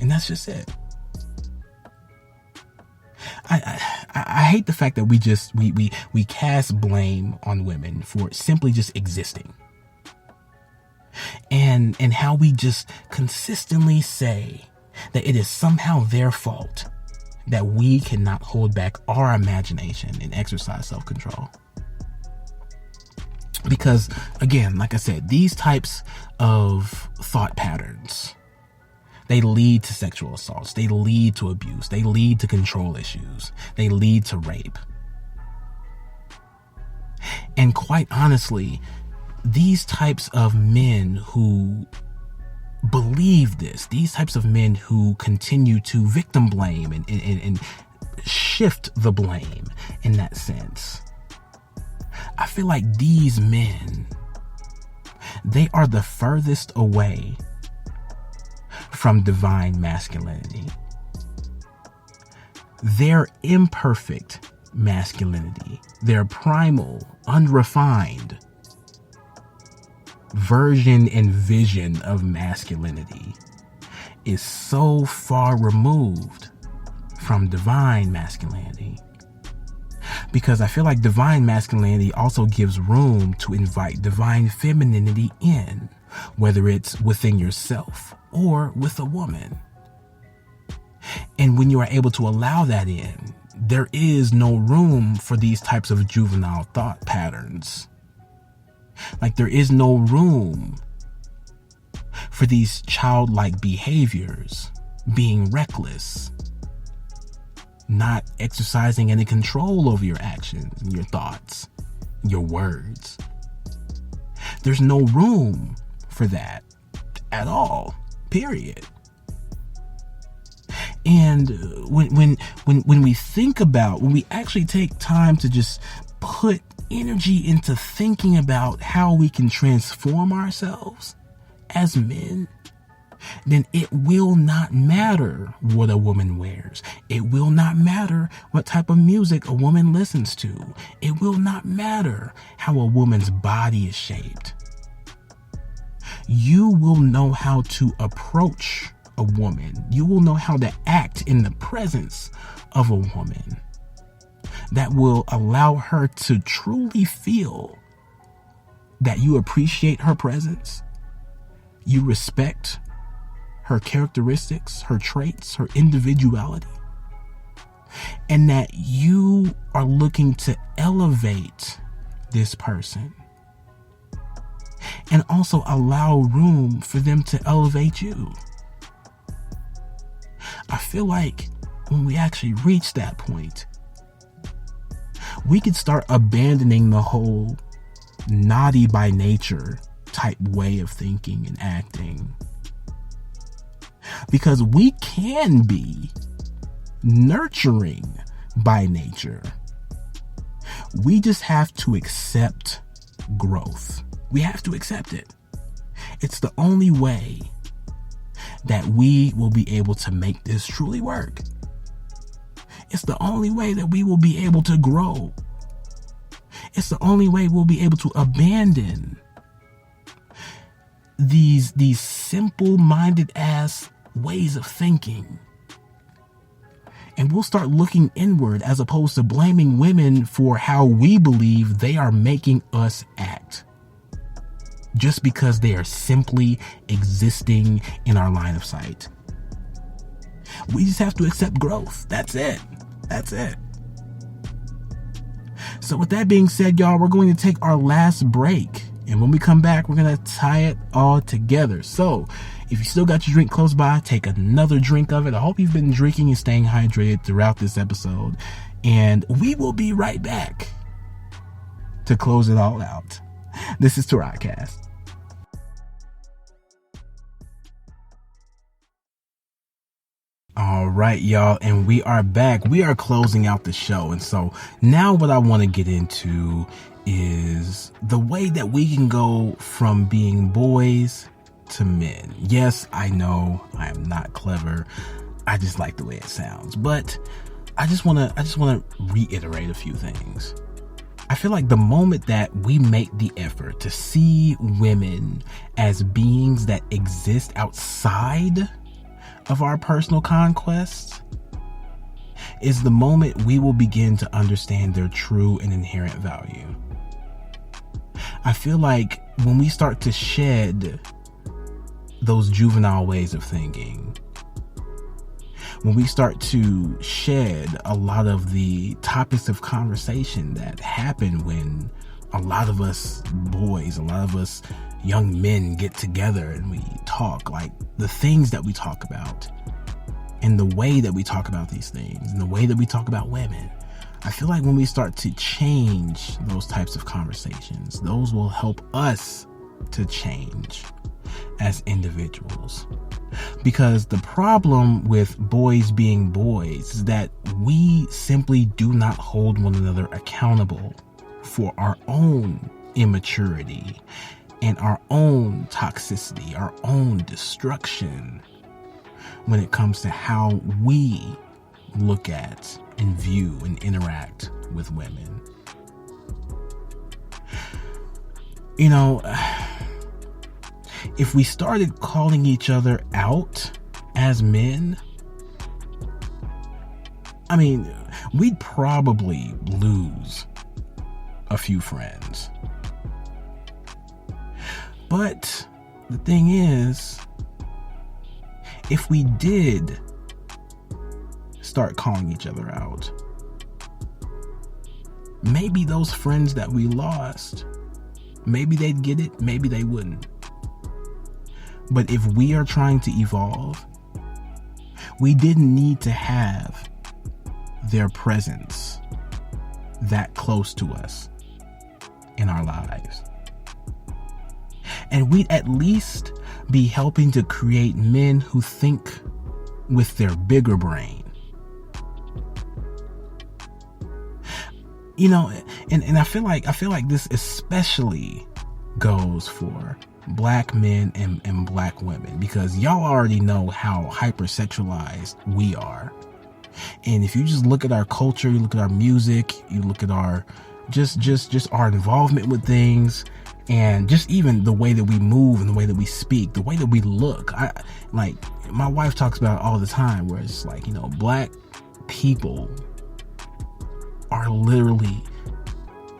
And that's just it. I hate the fact that we cast blame on women for simply just existing. And how we just consistently say that it is somehow their fault that we cannot hold back our imagination and exercise self-control. Because, again, like I said, these types of thought patterns, they lead to sexual assaults. They lead to abuse. They lead to control issues. They lead to rape. And quite honestly, these types of men who believe this, these types of men who continue to victim blame and shift the blame in that sense, I feel like these men, they are the furthest away from divine masculinity. Their imperfect masculinity, their primal, unrefined version and vision of masculinity is so far removed from divine masculinity. Because I feel like divine masculinity also gives room to invite divine femininity in, whether it's within yourself or with a woman. And when you are able to allow that in, there is no room for these types of juvenile thought patterns. Like, there is no room for these childlike behaviors, being reckless, not exercising any control over your actions, your thoughts, your words. There's no room for that at all, period. And when we think about, when we actually take time to just put energy into thinking about how we can transform ourselves as men, then it will not matter what a woman wears. It will not matter what type of music a woman listens to. It will not matter how a woman's body is shaped. You will know how to approach a woman. You will know how to act in the presence of a woman that will allow her to truly feel that you appreciate her presence, you respect her characteristics, her traits, her individuality, and that you are looking to elevate this person and also allow room for them to elevate you. I feel like when we actually reach that point, we could start abandoning the whole naughty by nature type way of thinking and acting. Because we can be nurturing by nature. We just have to accept growth. We have to accept it. It's the only way that we will be able to make this truly work. It's the only way that we will be able to grow. It's the only way we'll be able to abandon these simple-minded ass ways of thinking. And we'll start looking inward as opposed to blaming women for how we believe they are making us act, just because they are simply existing in our line of sight. We just have to accept growth. That's it. That's it. So with that being said, y'all, we're going to take our last break. And when we come back, we're going to tie it all together. So if you still got your drink close by, take another drink of it. I hope you've been drinking and staying hydrated throughout this episode. And we will be right back to close it all out. This is Tarakcast. All right, y'all, and we are back. We are closing out the show. And so now what I want to get into is the way that we can go from being boys to men. Yes, I know I am not clever. I just like the way it sounds. But I just want to reiterate a few things. I feel like the moment that we make the effort to see women as beings that exist outside of our personal conquests is the moment we will begin to understand their true and inherent value. I feel like when we start to shed those juvenile ways of thinking, when we start to shed a lot of the topics of conversation that happen when a lot of us boys, a lot of us young men get together and we talk, like the things that we talk about and the way that we talk about these things and the way that we talk about women, I feel like when we start to change those types of conversations, those will help us to change as individuals. Because the problem with boys being boys is that we simply do not hold one another accountable for our own immaturity and our own toxicity, our own destruction when it comes to how we look at and view and interact with women. You know, if we started calling each other out as men, I mean, we'd probably lose a few friends. But the thing is, if we did start calling each other out, maybe those friends that we lost, maybe they'd get it, maybe they wouldn't. But if we are trying to evolve, we didn't need to have their presence that close to us in our lives. And we'd at least be helping to create men who think with their bigger brain. You know, and I feel like this especially goes for black men and black women, because y'all already know how hypersexualized we are. And if you just look at our culture, you look at our music, you look at our just our involvement with things, and just even the way that we move and the way that we speak, the way that we look. Like my wife talks about it all the time, where it's like, you know, black people are literally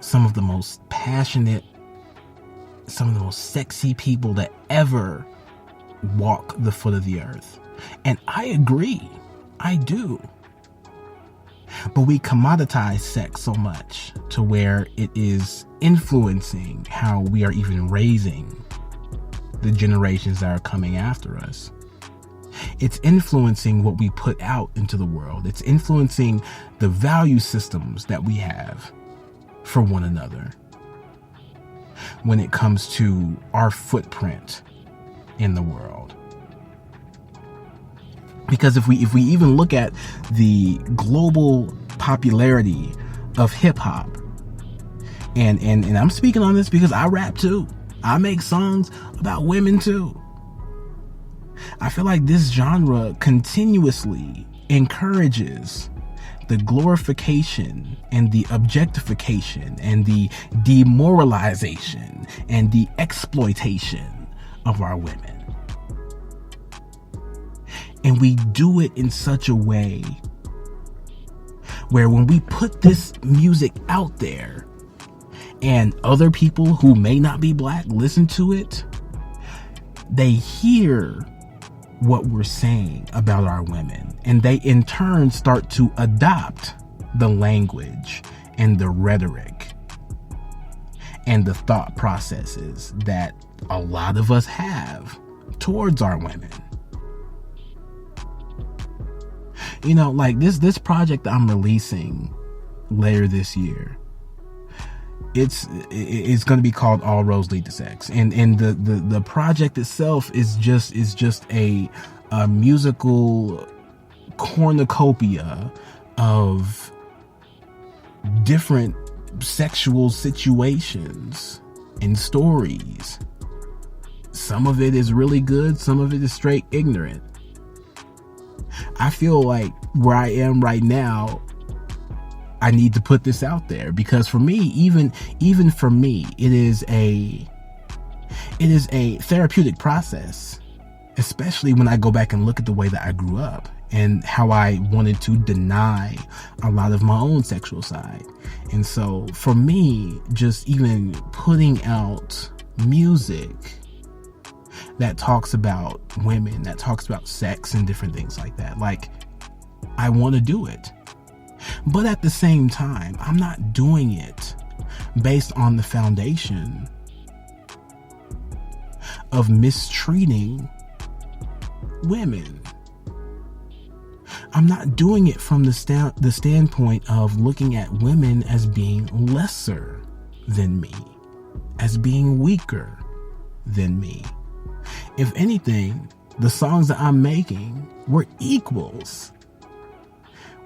some of the most passionate, some of the most sexy people that ever walk the foot of the earth. And I agree. I do. But we commoditize sex so much to where it is influencing how we are even raising the generations that are coming after us. It's influencing what we put out into the world. It's influencing the value systems that we have for one another when it comes to our footprint in the world. Because if we even look at the global popularity of hip hop, and I'm speaking on this because I rap too. I make songs about women too. I feel like this genre continuously encourages the glorification and the objectification and the demoralization and the exploitation of our women. And we do it in such a way where when we put this music out there and other people who may not be black listen to it, they hear what we're saying about our women, and they in turn start to adopt the language and the rhetoric and the thought processes that a lot of us have towards our women. You know, like this project that I'm releasing later this year, it's going to be called All Roads Lead to Sex, and the project itself is just a musical cornucopia of different sexual situations and stories. Some of it is really good, some of it is straight ignorant. I feel like where I am right now, I need to put this out there, because for me, even for me, it is a therapeutic process, especially when I go back and look at the way that I grew up and how I wanted to deny a lot of my own sexual side. And so for me, just even putting out music that talks about women, that talks about sex and different things like that, like, I want to do it. But at the same time, I'm not doing it based on the foundation of mistreating women. I'm not doing it from the standpoint of looking at women as being lesser than me, as being weaker than me. If anything, the songs that I'm making, we're equals.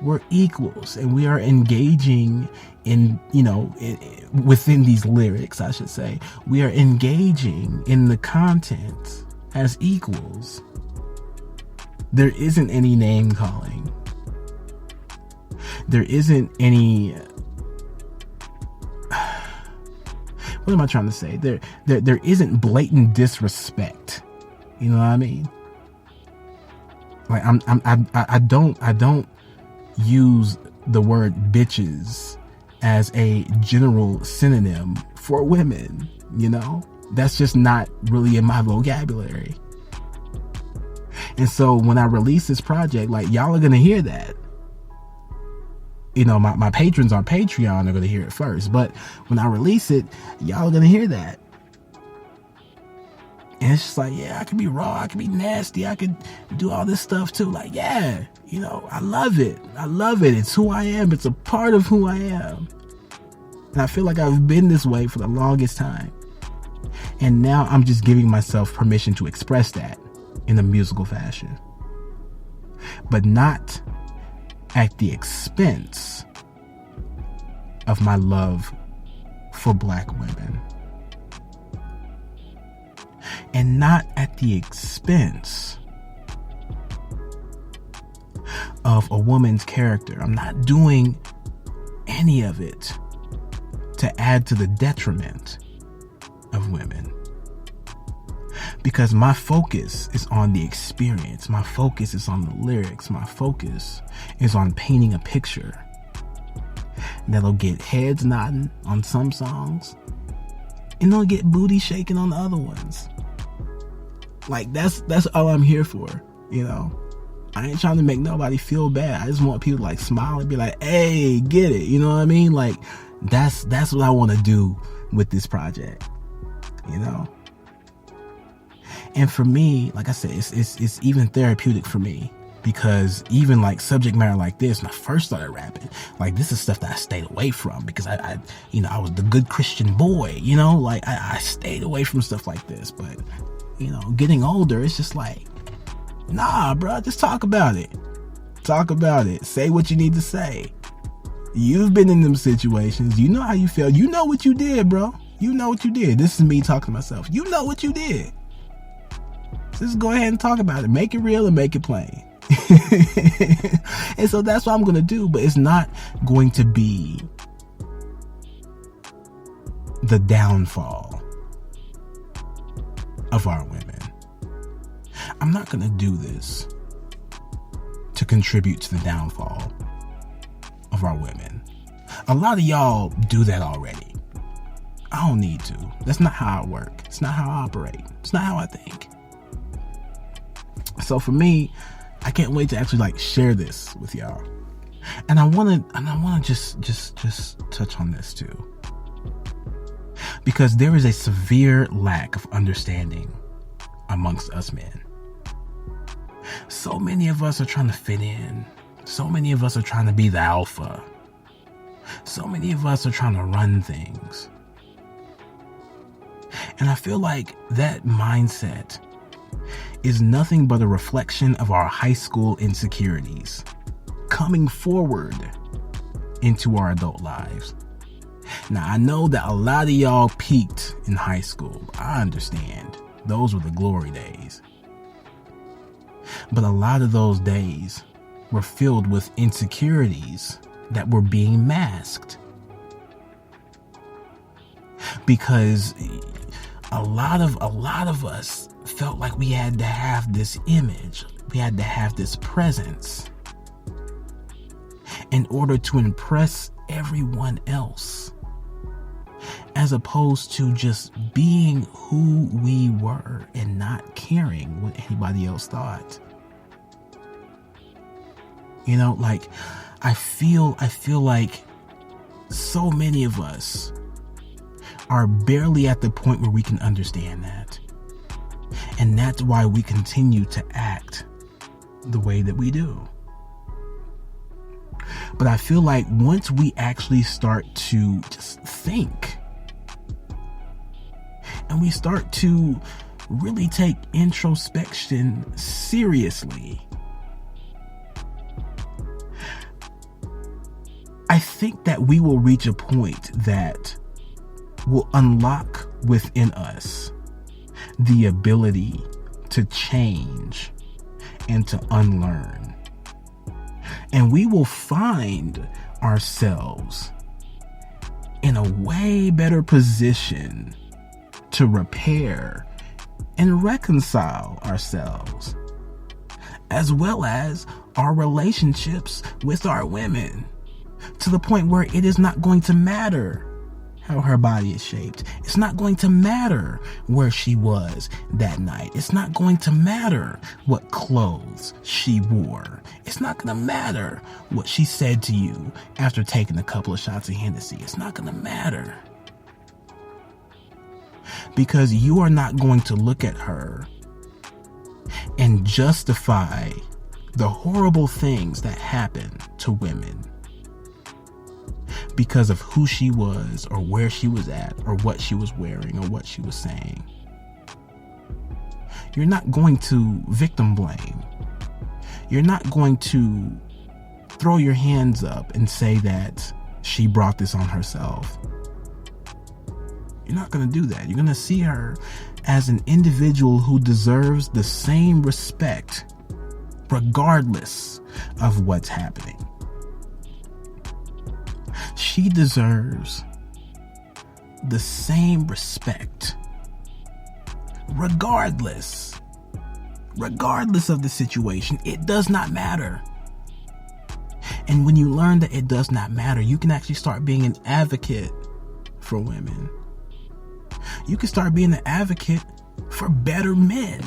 We're equals, and we are engaging in, within these lyrics, I should say, we are engaging in the content as equals. There isn't any name calling. There isn't any, what am I trying to say? There isn't blatant disrespect. You know what I mean? Like I don't use the word bitches as a general synonym for women, you know? That's just not really in my vocabulary. And so when I release this project, like, y'all are gonna hear that. You know, my patrons on Patreon are gonna hear it first, but when I release it, y'all are gonna hear that. And it's just like, yeah, I can be raw, I can be nasty, I can do all this stuff too. Like, yeah, you know, I love it. I love it. It's who I am. It's a part of who I am. And I feel like I've been this way for the longest time. And now I'm just giving myself permission to express that in a musical fashion. But not at the expense of my love for Black women. And not at the expense of a woman's character. I'm not doing any of it to add to the detriment of women. Because my focus is on the experience. My focus is on the lyrics. My focus is on painting a picture that'll get heads nodding on some songs and they'll get booty shaking on the other ones. Like, that's all I'm here for, you know? I ain't trying to make nobody feel bad. I just want people to like smile and be like, hey, get it. You know what I mean? Like, that's what I want to do with this project, you know? And for me, like I said, it's even therapeutic for me, because even like subject matter like this, when I first started rapping, like, this is stuff that I stayed away from because I was the good Christian boy, you know, like I stayed away from stuff like this. But, you know, getting older, it's just like, nah, bro, just talk about it. Talk about it. Say what you need to say. You've been in them situations. You know how you feel. You know what you did, bro. You know what you did. This is me talking to myself. You know what you did. Just go ahead and talk about it. Make it real and make it plain. And so that's what I'm going to do. But it's not going to be the downfall of our women. I'm not going to do this to contribute to the downfall of our women. A lot of y'all do that already. I don't need to. That's not how I work. It's not how I operate. It's not how I think. So for me, I can't wait to actually like share this with y'all. And I want to just touch on this too. Because there is a severe lack of understanding amongst us men. So many of us are trying to fit in. So many of us are trying to be the alpha. So many of us are trying to run things. And I feel like that mindset is nothing but a reflection of our high school insecurities coming forward into our adult lives. Now, I know that a lot of y'all peaked in high school. I understand. Those were the glory days. But a lot of those days were filled with insecurities that were being masked. Because a lot of us felt like we had to have this image, we had to have this presence in order to impress everyone else, as opposed to just being who we were and not caring what anybody else thought. You know, like, I feel like so many of us are barely at the point where we can understand that. And that's why we continue to act the way that we do. But I feel like once we actually start to just think, and we start to really take introspection seriously, I think that we will reach a point that will unlock within us the ability to change and to unlearn. And we will find ourselves in a way better position to repair and reconcile ourselves, as well as our relationships with our women to the point where it is not going to matter how her body is shaped. It's not going to matter where she was that night. It's not going to matter what clothes she wore. It's not going to matter what she said to you after taking a couple of shots of Hennessy. It's not going to matter. Because you are not going to look at her and justify the horrible things that happen to women because of who she was or where she was at or what she was wearing or what she was saying. You're not going to victim blame. You're not going to throw your hands up and say that she brought this on herself. You're not going to do that. You're going to see her as an individual who deserves the same respect regardless of what's happening. She deserves the same respect regardless of the situation. It does not matter. And when you learn that it does not matter, you can actually start being an advocate for women. You can start being an advocate for better men.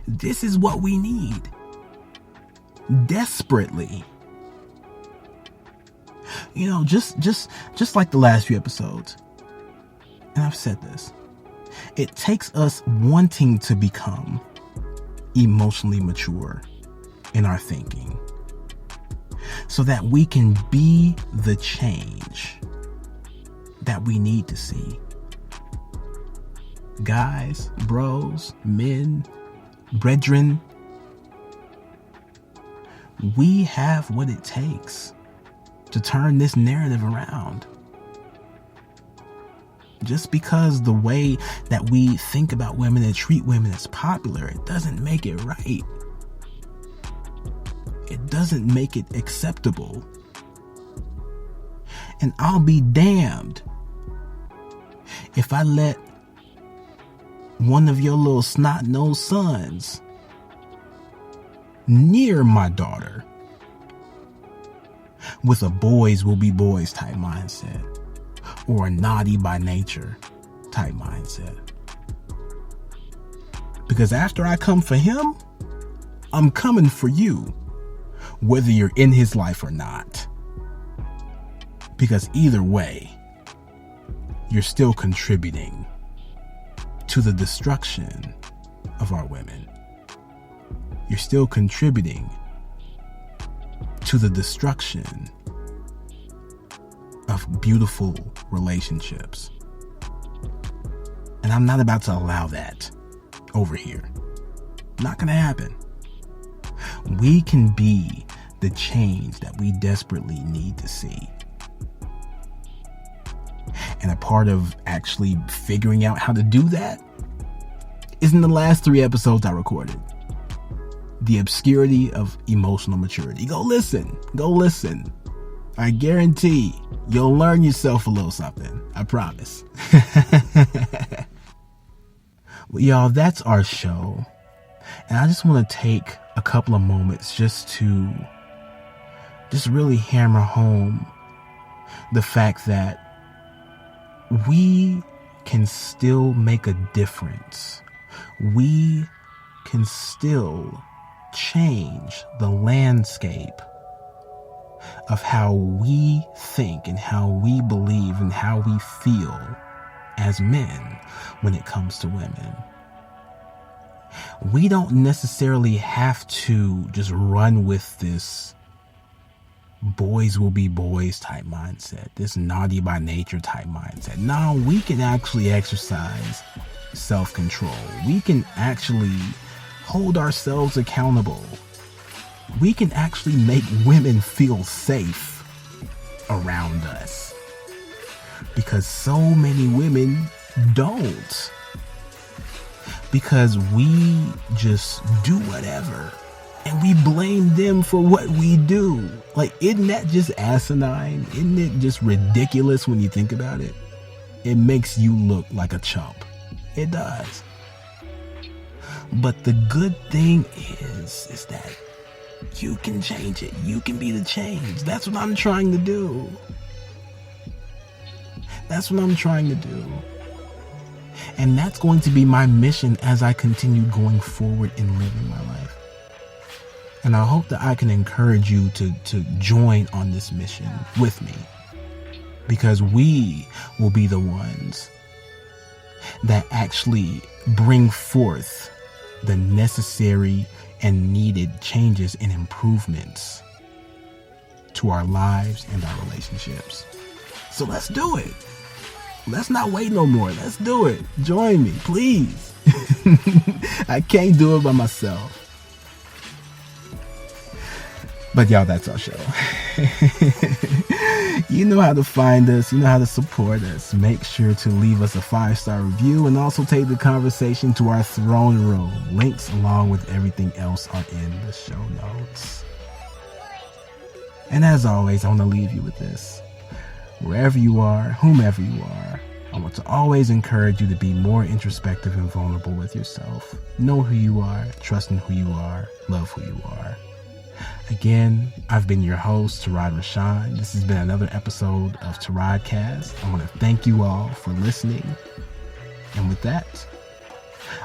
This is what we need desperately. You know, just like the last few episodes, and I've said this, it takes us wanting to become emotionally mature in our thinking so that we can be the change that we need to see. Guys, bros, men, brethren, we have what it takes to turn this narrative around. Just because the way that we think about women and treat women is popular, it doesn't make it right. It doesn't make it acceptable. And I'll be damned if I let one of your little snot-nosed sons near my daughter with a boys will be boys type mindset or a naughty by nature type mindset. Because after I come for him, I'm coming for you, whether you're in his life or not. Because either way, you're still contributing to the destruction of our women. You're still contributing to the destruction of beautiful relationships. And I'm not about to allow that over here. Not gonna happen. We can be the change that we desperately need to see. And a part of actually figuring out how to do that is in the last 3 episodes I recorded. The obscurity of emotional maturity. Go listen. I guarantee you'll learn yourself a little something. I promise. Well, y'all, that's our show. And I just want to take a couple of moments just really hammer home the fact that we can still make a difference. We can still change the landscape of how we think and how we believe and how we feel as men when it comes to women. We don't necessarily have to just run with this boys will be boys type mindset, this naughty by nature type mindset. No, we can actually exercise self-control. We can actually hold ourselves accountable. We can actually make women feel safe around us. Because so many women don't. Because we just do whatever. And we blame them for what we do. Like, isn't that just asinine? Isn't it just ridiculous when you think about it? It makes you look like a chump. It does. But the good thing is that you can change it. You can be the change. That's what I'm trying to do. That's what I'm trying to do. And that's going to be my mission as I continue going forward in living my life. And I hope that I can encourage you to join on this mission with me. Because we will be the ones that actually bring forth the necessary and needed changes and improvements to our lives and our relationships. So let's do it. Let's not wait no more. Let's do it. Join me, please. I can't do it by myself. But y'all, that's our show. You know how to find us. You know how to support us. Make sure to leave us a 5-star review and also take the conversation to our throne room. Links along with everything else are in the show notes. And as always, I want to leave you with this. Wherever you are, whomever you are, I want to always encourage you to be more introspective and vulnerable with yourself. Know who you are, trust in who you are, love who you are. Again, I've been your host, Tarad Rashan. This has been another episode of Taradcast. I want to thank you all for listening. And with that,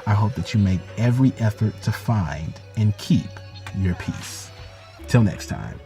I hope that you make every effort to find and keep your peace. Till next time.